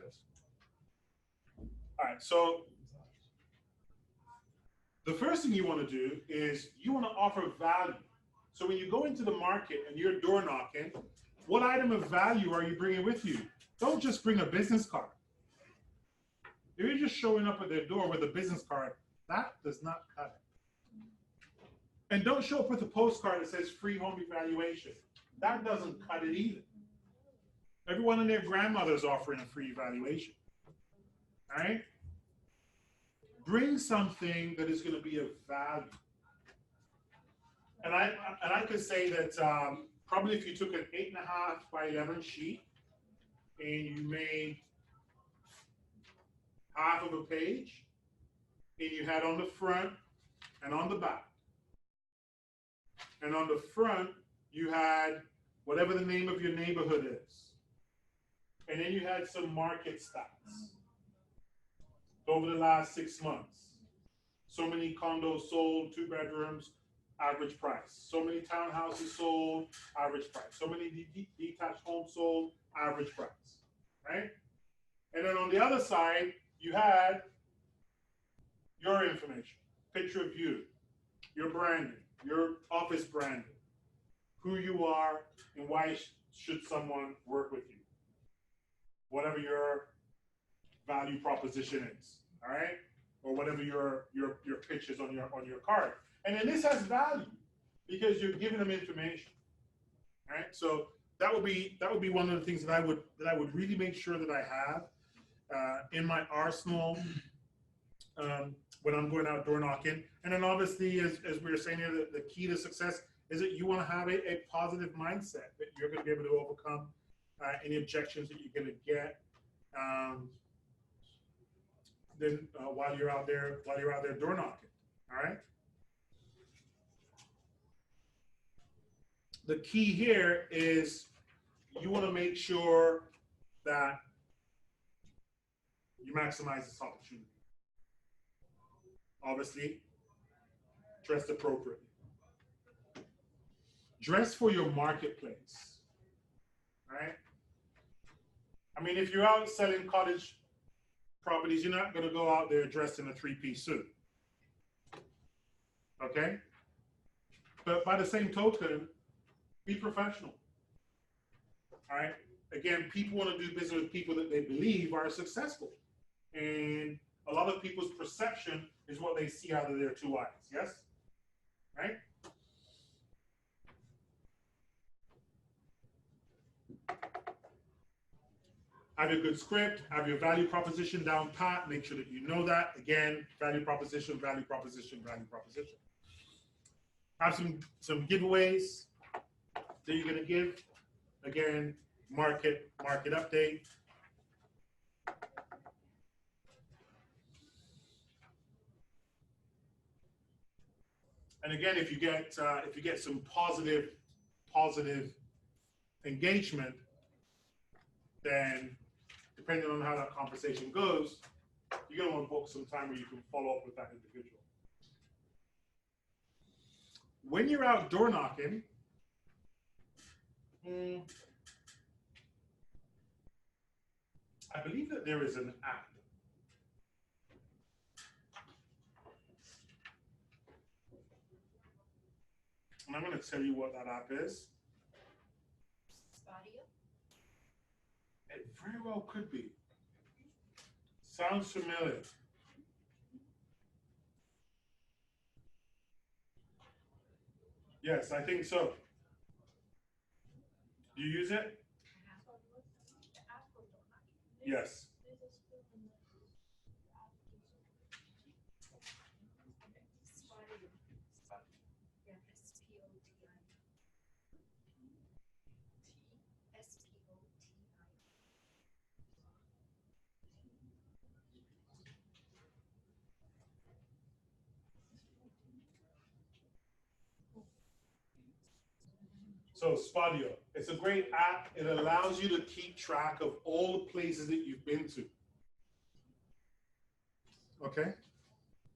All right, so the first thing you want to do is you want to offer value. So when you go into the market and you're door knocking, what item of value are you bringing with you? Don't just bring a business card. If you're just showing up at their door with a business card, that does not cut it. And don't show up with a postcard that says free home evaluation. That doesn't cut it either. Everyone and their grandmother is offering a free evaluation. All right? Bring something that is going to be of value. And I could say that probably if you took an 8.5 by 11 sheet and you made half of a page, and you had on the front and on the back. And on the front, you had whatever the name of your neighborhood is. And then you had some market stats over the last 6 months. So many condos sold, 2 bedrooms, average price. So many townhouses sold, average price. So many detached homes sold, average price, right? And then on the other side, you had your information, picture of you, your branding, your office branding, who you are, and why should someone work with you, whatever your value proposition is, all right, or whatever your pitch is on your card. And then this has value because you're giving them information, all right? So that would be one of the things that I would really make sure that I have in my arsenal when I'm going out door knocking. And then obviously, as we were saying here, the key to success is that you want to have a positive mindset that you're going to be able to overcome any objections that you're going to get. Then while you're out there door knocking, all right. The key here is you want to make sure that you maximize this opportunity. Obviously, dress appropriately. Dress for your marketplace, right? I mean, if you're out selling cottage properties, you're not going to go out there dressed in a 3-piece suit, okay? But by the same token, be professional, all right? Again, people want to do business with people that they believe are successful. And a lot of people's perception is what they see out of their 2 eyes, yes? Right? Have your good script, have your value proposition down pat, make sure that you know that. Again, value proposition, value proposition, value proposition. Have some giveaways that you're going to give. Again, market update. And again, if you get some positive engagement, then depending on how that conversation goes, you're going to want to book some time where you can follow up with that individual. When you're out door knocking, I believe that there is an app. And I'm going to tell you what that app is. Stadia? It very well could be. Sounds familiar. Yes, I think so. Do you use it? Yes. So Spadio, it's a great app. It allows you to keep track of all the places that you've been to. Okay?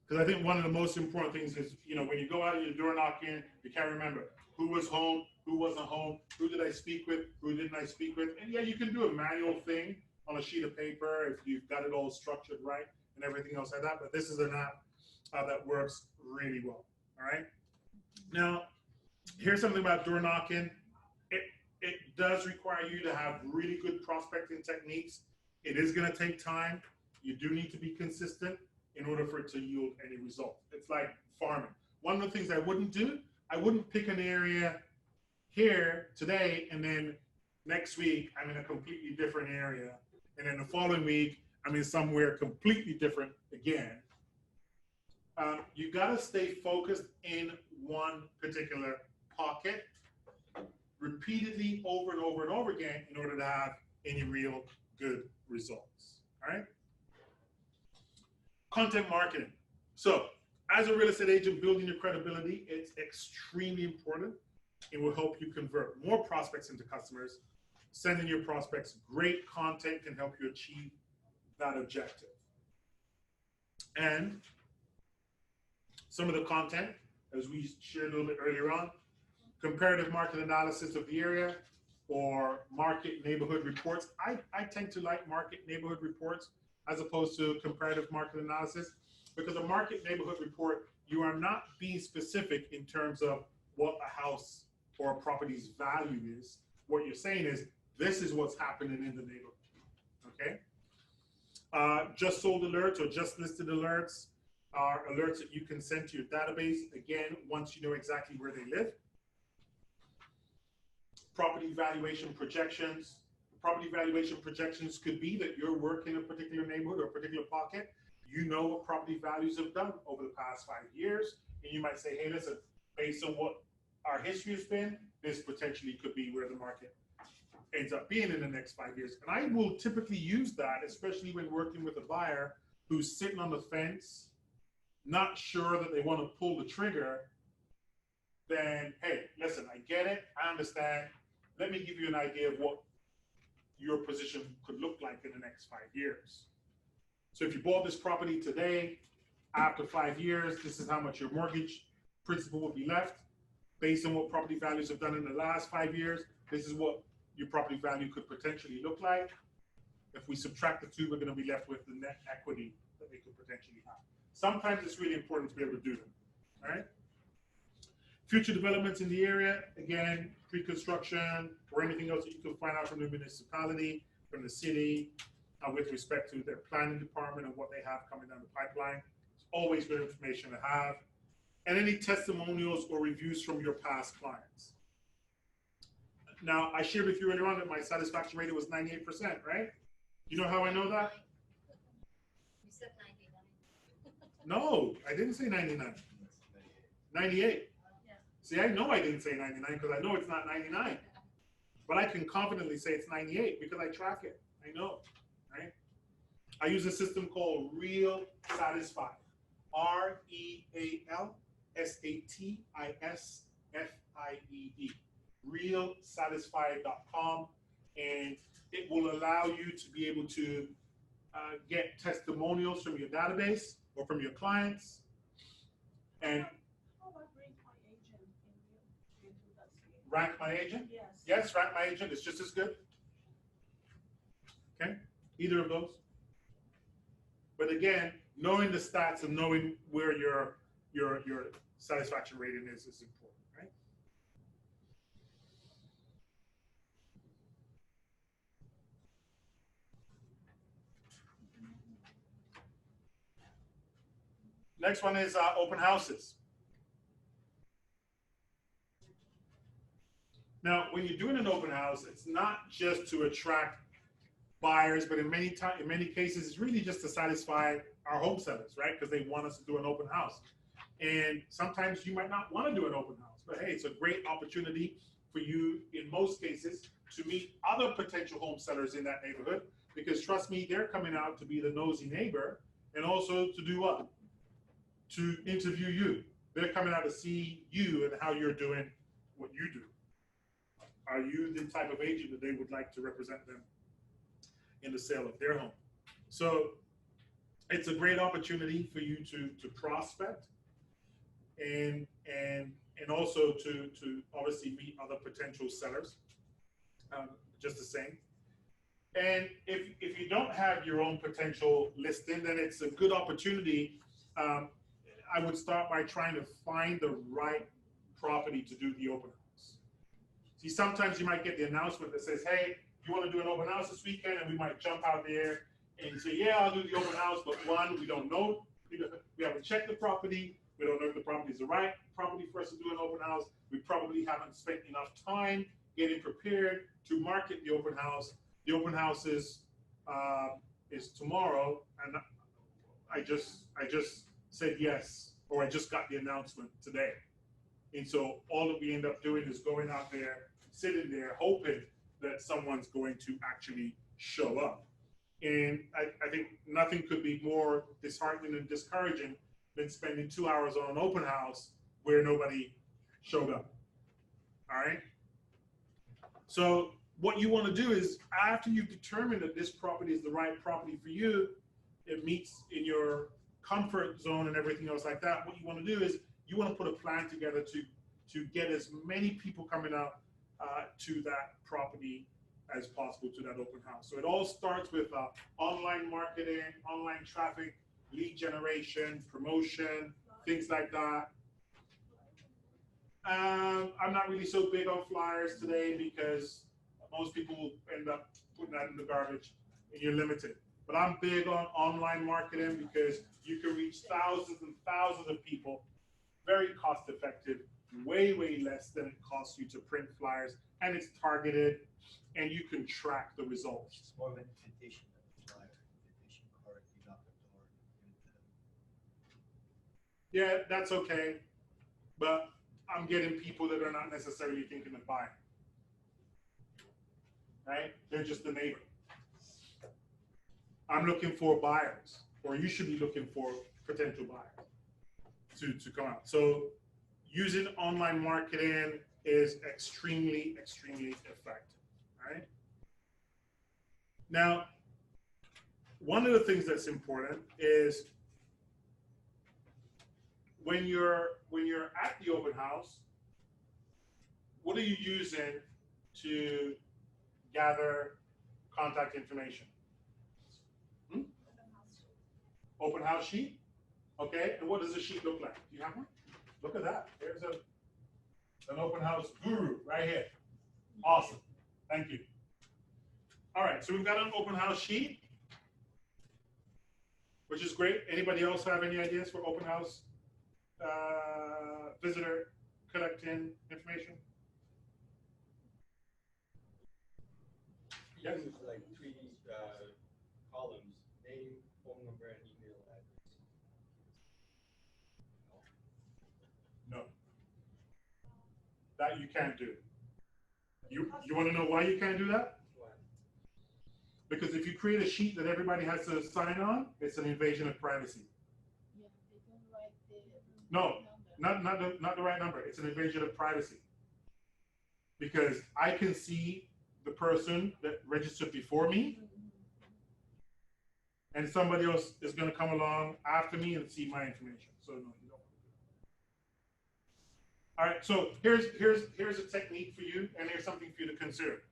Because I think one of the most important things is, you know, when you go out and you're door knocking, you can't remember who was home, who wasn't home, who did I speak with, who didn't I speak with. And yeah, you can do a manual thing on a sheet of paper if you've got it all structured right and everything else like that. But this is an app that works really well. All right? Now, here's something about door knocking. It does require you to have really good prospecting techniques. It is going to take time. You do need to be consistent in order for it to yield any result. It's like farming. One of the things I wouldn't do, I wouldn't pick an area here today and then next week I'm in a completely different area. And then the following week I'm in somewhere completely different again. You got to stay focused in one particular pocket repeatedly over and over and over again in order to have any real good results. All right? Content marketing. So, as a real estate agent, building your credibility, it's extremely important. It will help you convert more prospects into customers. Sending your prospects great content can help you achieve that objective. And some of the content, as we shared a little bit earlier on, comparative market analysis of the area or market neighborhood reports. I tend to like market neighborhood reports as opposed to comparative market analysis, because a market neighborhood report, you are not being specific in terms of what a house or a property's value is. What you're saying is, this is what's happening in the neighborhood, okay? Just sold alerts or just listed alerts are alerts that you can send to your database, again, once you know exactly where they live. Property valuation projections. Property valuation projections could be that you're working in a particular neighborhood or a particular pocket. You know what property values have done over the past 5 years. And you might say, hey, listen, based on what our history has been, this potentially could be where the market ends up being in the next 5 years. And I will typically use that, especially when working with a buyer who's sitting on the fence, not sure that they want to pull the trigger. Then, hey, listen, I get it. I understand. Let me give you an idea of what your position could look like in the next 5 years. So if you bought this property today, after 5 years, this is how much your mortgage principal will be left. Based on what property values have done in the last 5 years, this is what your property value could potentially look like. If we subtract the two, we're going to be left with the net equity that they could potentially have. Sometimes it's really important to be able to do them, all right? Future developments in the area, again, pre-construction or anything else that you can find out from the municipality, from the city, with respect to their planning department and what they have coming down the pipeline. It's always good information to have. And any testimonials or reviews from your past clients. Now, I shared with you earlier on that my satisfaction rating was 98%, right? You know how I know that? You said 99. No, I didn't say 99. 98. See, I know I didn't say 99 because I know it's not 99. But I can confidently say it's 98 because I track it. I know, right? I use a system called Real Satisfy. RealSatisfied. realsatisfied.com, and it will allow you to be able to get testimonials from your database or from your clients. And Rank My Agent? Yes. Yes, Rank My Agent is just as good. Okay, either of those. But again, knowing the stats and knowing where your satisfaction rating is important, right? Next one is open houses. Now, when you're doing an open house, it's not just to attract buyers, but in many cases, it's really just to satisfy our home sellers, right? Because they want us to do an open house. And sometimes you might not want to do an open house, but hey, it's a great opportunity for you, in most cases, to meet other potential home sellers in that neighborhood. Because trust me, they're coming out to be the nosy neighbor and also to do what? To interview you. They're coming out to see you and how you're doing what you do. Are you the type of agent that they would like to represent them in the sale of their home? So it's a great opportunity for you to prospect and also to obviously meet other potential sellers, just the same. And if you don't have your own potential listing, then it's a good opportunity. I would start by trying to find the right property to do the open house. See, sometimes you might get the announcement that says, hey, you want to do an open house this weekend? And we might jump out there and say, yeah, I'll do the open house, but one, we don't know. We haven't checked the property. We don't know if the property is the right property for us to do an open house. We probably haven't spent enough time getting prepared to market the open house. The open house is tomorrow, and I just said yes, or I just got the announcement today. And so all that we end up doing is going out there, sitting there, hoping that someone's going to actually show up. And I think nothing could be more disheartening and discouraging than spending 2 hours on an open house where nobody showed up. All right? So what you want to do is, after you've determined that this property is the right property for you, it meets in your comfort zone and everything else like that, what you want to do is you want to put a plan together to get as many people coming out to that property as possible, to that open house. So it all starts with online marketing, online traffic, lead generation, promotion, things like that. I'm not really so big on flyers today because most people will end up putting that in the garbage and you're limited. But I'm big on online marketing because you can reach thousands and thousands of people, very cost effective, way, way less than it costs you to print flyers, and it's targeted, and you can track the results. It's more of an invitation than a flyer. Invitation card, you knock the door. Yeah, that's okay, but I'm getting people that are not necessarily thinking of buying. Right? They're just the neighbor. I'm looking for buyers, or you should be looking for potential buyers to come out. So using online marketing is extremely, extremely effective. Right? Now, one of the things that's important is when you're at the open house, what are you using to gather contact information? Open house sheet? Okay, and what does the sheet look like? Do you have one? Look at that. There's an open house guru right here. Awesome. Thank you. All right, so we've got an open house sheet, which is great. Anybody else have any ideas for open house visitor collecting information? Yes. Use like 3 columns: name, phone number, and email address. No. That you can't do. You want to know why you can't do that? Why? Because if you create a sheet that everybody has to sign on, it's an invasion of privacy. Yeah, they don't write the No, not the right number. It's an invasion of privacy. Because I can see the person that registered before me, and somebody else is going to come along after me and see my information. So no, you don't. All right, so here's a technique for you, and here's something for you to consider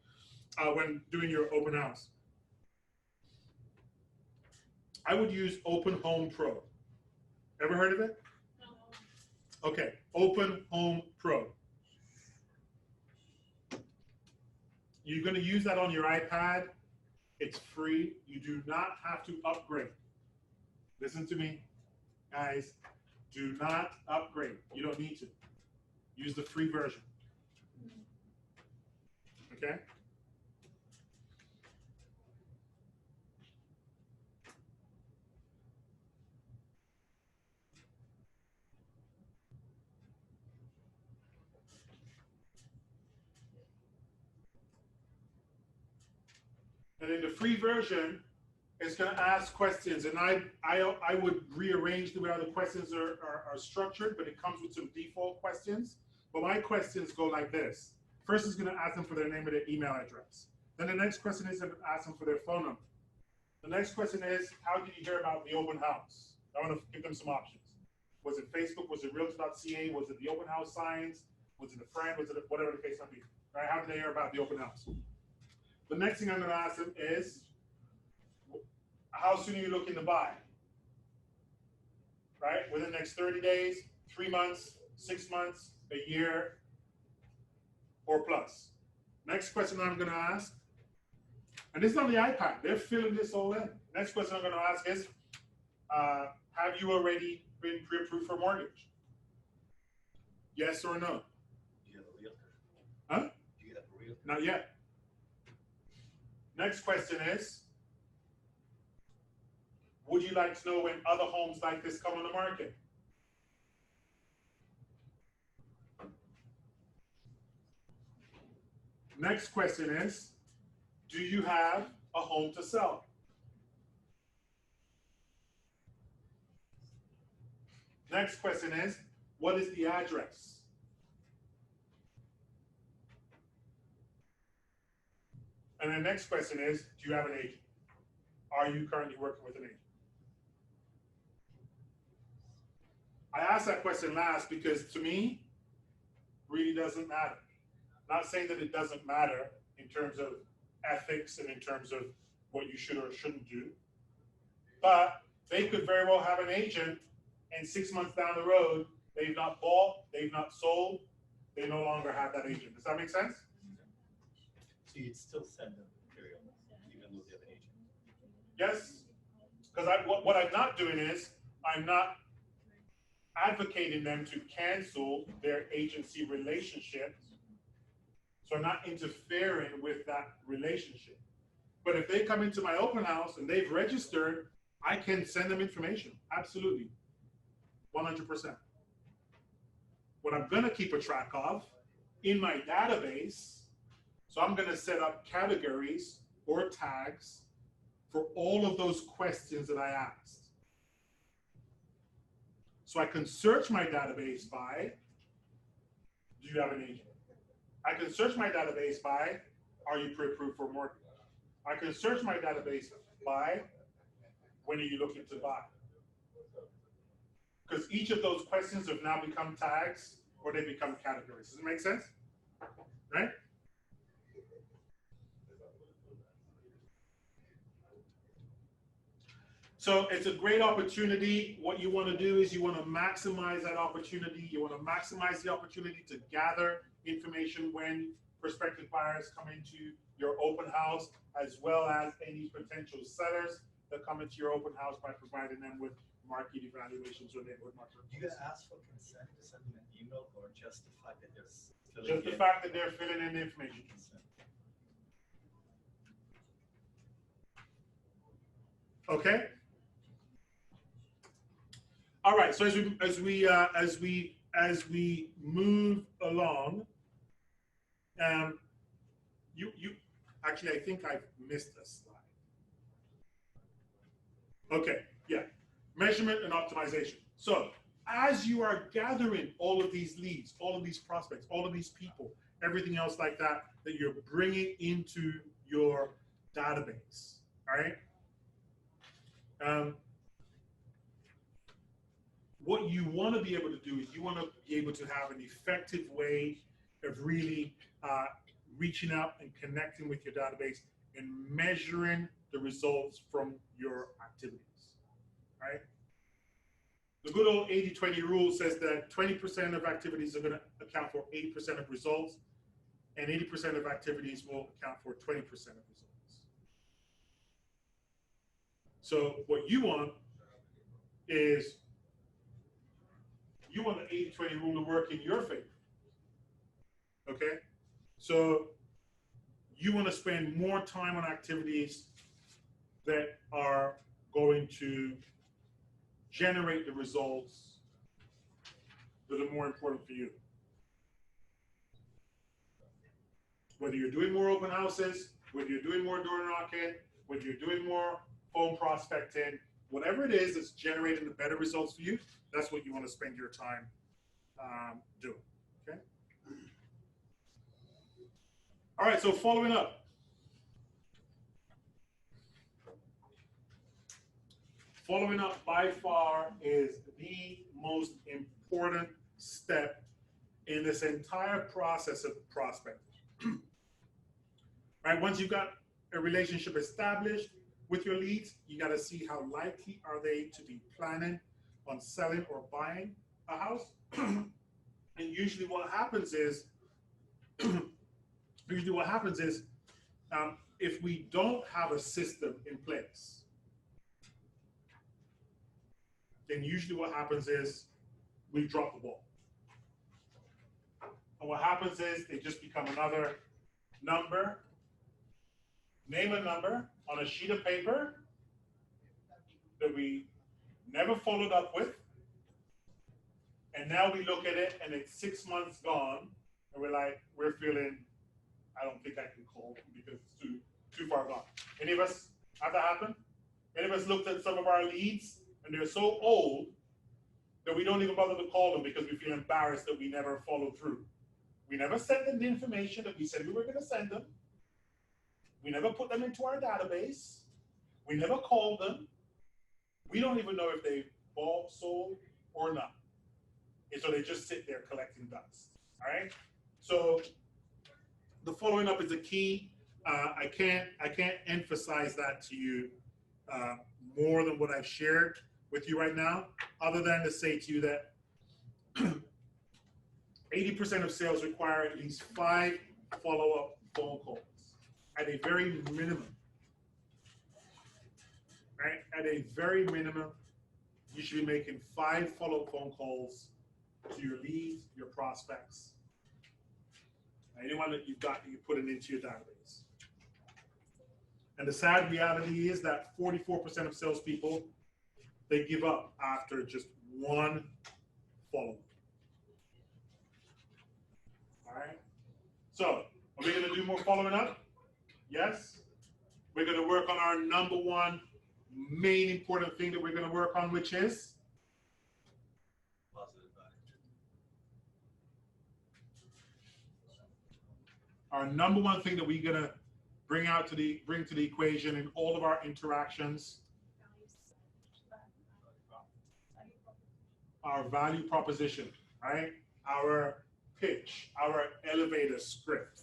when doing your open house. I would use Open Home Pro. Ever heard of it? No. Okay, Open Home Pro. You're going to use that on your iPad. It's free. You do not have to upgrade. Listen to me, guys. Do not upgrade. You don't need to. Use the free version. Okay? And in the free version, it's going to ask questions, and I would rearrange the way how the questions are structured, but it comes with some default questions. But my questions go like this. First is going to ask them for their name and their email address. Then the next question is to ask them for their phone number. The next question is, how did you hear about the open house? I want to give them some options. Was it Facebook? Was it Realtor.ca? Was it the open house signs? Was it a friend? Was it whatever the case might be? Right? How did they hear about the open house? The next thing I'm going to ask them is, how soon are you looking to buy? Right? Within the next 30 days, 3 months, 6 months, a year, or plus. Next question I'm going to ask, and this is on the iPad. They're filling this all in. Next question I'm going to ask is, have you already been pre-approved for mortgage? Yes or no? Do you have a realtor? Huh? Do you have a realtor? Not yet. Next question is, would you like to know when other homes like this come on the market? Next question is, do you have a home to sell? Next question is, what is the address? And the next question is, do you have an agent? Are you currently working with an agent? I asked that question last because to me, really doesn't matter. Not saying that it doesn't matter in terms of ethics and in terms of what you should or shouldn't do, but they could very well have an agent and 6 months down the road, they've not bought, they've not sold, they no longer have that agent. Does that make sense? So you'd still send them material, even though they have an agent? Yes, because what I'm not doing is, I'm not advocating them to cancel their agency relationship. So I'm not interfering with that relationship. But if they come into my open house and they've registered, I can send them information. Absolutely. 100%. What I'm going to keep a track of in my database, so I'm going to set up categories or tags for all of those questions that I asked. So I can search my database by, do you have an agent? I can search my database by, are you pre-approved for mortgage? I can search my database by, when are you looking to buy? Because each of those questions have now become tags or they become categories. Does it make sense? Right? So it's a great opportunity. What you want to do is you want to maximize that opportunity. You want to maximize the opportunity to gather information when prospective buyers come into your open house, as well as any potential sellers that come into your open house by providing them with market evaluations or neighborhood market. Do you ask for consent to send them an email, or just the fact that they're filling Just the in fact that they're filling in the information. consent? Okay. All right. So as we move along, you actually, I think I've missed a slide. Okay. Yeah. Measurement and optimization. So as you are gathering all of these leads, all of these prospects, all of these people, everything else like that, that you're bringing into your database, all right? What you want to be able to do is you want to be able to have an effective way of really reaching out and connecting with your database and measuring the results from your activities, right? The good old 80-20 rule says that 20% of activities are going to account for 80% of results, and 80% of activities will account for 20% of results. So what you want is you want the 80-20 rule to work in your favor, okay? So you want to spend more time on activities that are going to generate the results that are more important for you. Whether you're doing more open houses, whether you're doing more door knocking, whether you're doing more phone prospecting, whatever it is that's generating the better results for you, that's what you want to spend your time doing, okay? All right, so following up. Following up by far is the most important step in this entire process of prospecting. Right, once you've got a relationship established with your leads, you got to see how likely are they to be planning on selling or buying a house. And usually what happens is, if we don't have a system in place, then usually what happens is we drop the ball. And what happens is they just become another number, name a number on a sheet of paper that we never followed up with. And now we look at it and it's 6 months gone and we're feeling, I don't think I can call because it's too far gone. Any of us have that happen? Any of us looked at some of our leads and they're so old that we don't even bother to call them because we feel embarrassed that we never followed through. We never sent them the information that we said we were going to send them. We never put them into our database. We never called them. We don't even know if they bought, sold, or not. And so they just sit there collecting dust. All right. So the following up is the key. I can't emphasize that to you more than what I've shared with you right now, other than to say to you that 80% of sales require at least 5 follow-up phone calls at a very minimum. Right? At a very minimum, you should be making 5 follow-up phone calls to your leads, your prospects, anyone that you've got that you're putting into your database. And the sad reality is that 44% of salespeople, they give up after just 1 follow-up. All right. So, are we going to do more following up? Yes. We're going to work on our number 1 main important thing that we're going to work on, which is Positive attitude. our number 1 thing that we're going to bring to the equation in all of our interactions. Our value proposition, right? Our pitch, our elevator script,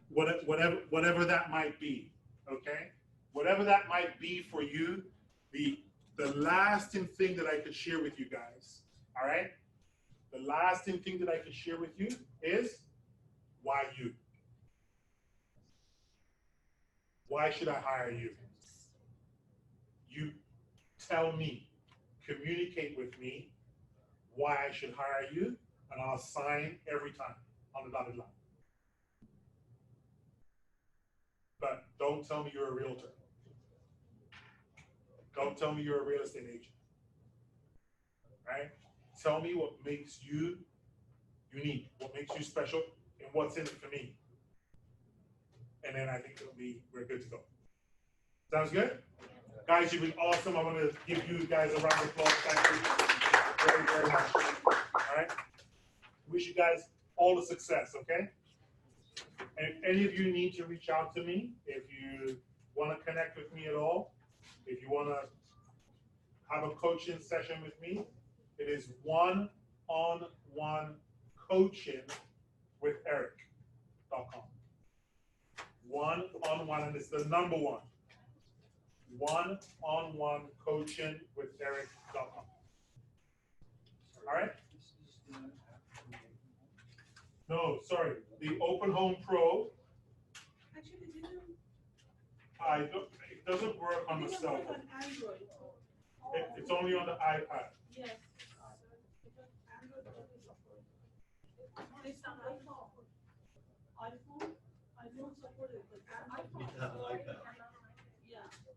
whatever that might be, okay? Whatever that might be for you, the lasting thing that I could share with you guys, all right? The lasting thing that I could share with you is why you? Why should I hire you? You tell me, communicate with me why I should hire you, and I'll sign every time on the dotted line. But don't tell me you're a realtor. Don't tell me you're a real estate agent. Right? Tell me what makes you unique, what makes you special, and what's in it for me. And then I think we're good to go. Sounds good? Guys, you've been awesome. I want to give you guys a round of applause. Thank you very, very much. All right? Wish you guys all the success, okay? And if any of you need to reach out to me, if you want to connect with me at all, if you want to have a coaching session with me, it is one-on-one coaching with Eric.com. One-on-one, and it's the number 1. One-on-one coaching with Eric.com. All right? No, sorry. The Open Home Pro. Actually, it didn't. It doesn't work on the cell phone. Android. It's only on the iPad. Yes. Because Android doesn't support. It's not iPhone. I don't support it, but You need to have an iPad. yeah. Did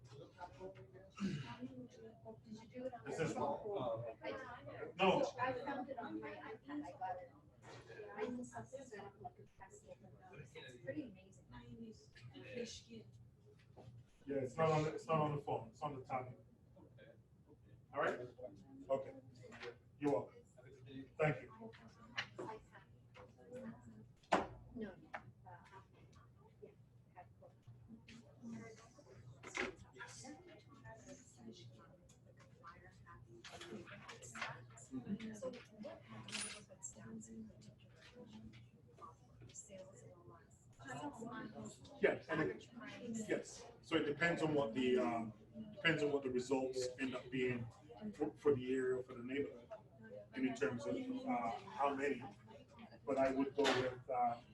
you do it on This your is phone? No. So I found it on my iPad. I got it. I just have to set up like a test. It's pretty amazing. Yeah, it's not on the phone. It's on the tablet. All right? Okay. You're welcome. Thank you. No. Yeah, and it, yes. So it depends on what the results end up being for the area or for the neighborhood, and in terms of how many. But I would go with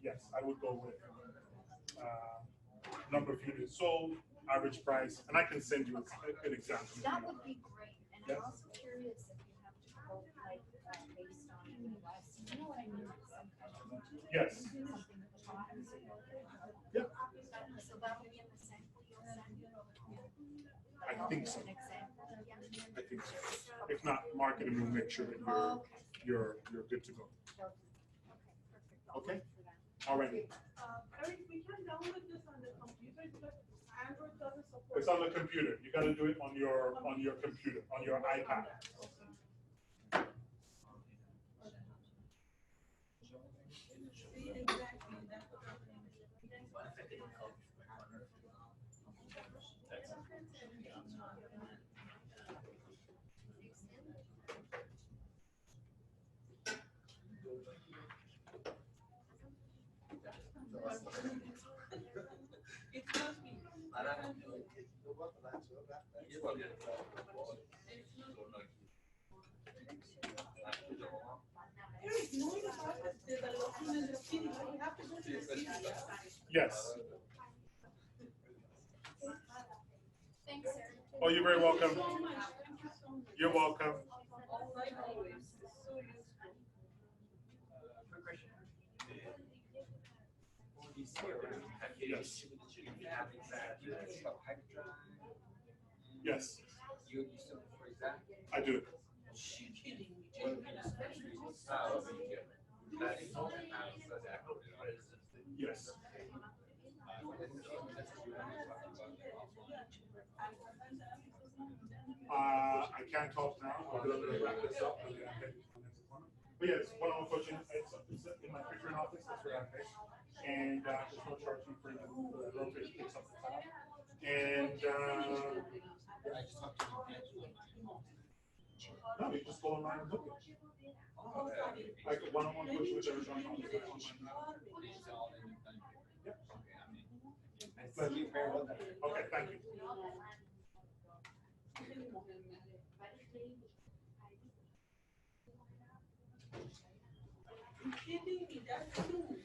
yes, I would go with number of units sold, average price, and I can send you an example. That would be great, and Yes. I'm also curious if you have to go like based on the West, you know what I mean? Some kind of Yes. something at the bottom. Yep. So that would be in the sample you'll send. I think so. An example, yeah. I think so. If not, marketing will make sure that you're good to go. Okay, perfect. I'll Okay. look for that. All right. Eric, we can download this on the computer because Android doesn't support. It's on the computer. You got to do it on your computer, on your iPad. See, exactly, that's what I'm saying. It must be. Eric, knowing about the development in the city, we have to go to the city. Yes. Thanks, Eric. Oh, you're very welcome. Thank you so much. Thank you so much. You're welcome. Like always, it's so useful. Quick question. For this year, have you Yes. have exactly about hydrogen? Yes, You still, for example, I do. She kidding me. well, especially south, that is not Yes. I can't talk now. I'm gonna wrap this up. And then I'll get to the next appointment. But yes, one-on-one coaching. It's in my picture office. That's where I'm based. And there's no charge fee for the rotation picks up the time. And I just talked to you. no, you just go online and book it. Like a one-on-one coaching with everyone on the online. Yep. Thank you very much. Okay, thank you. You kidding me? That's true.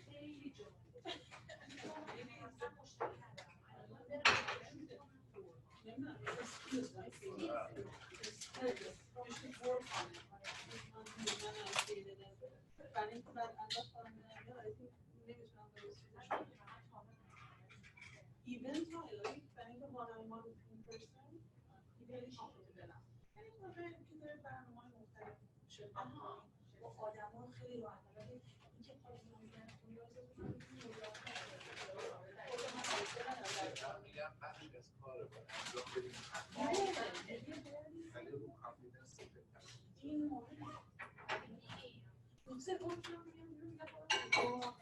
Eventually, planning a one-on-one in person, خیلی comfortable. یعنی واقعا که داره برنامه‌های مختلف شرکت کنیم با آدم‌ها خیلی راحته ولی اینکه آدم‌ها میگن نیاز دارم این مورد دوست گفتم میگم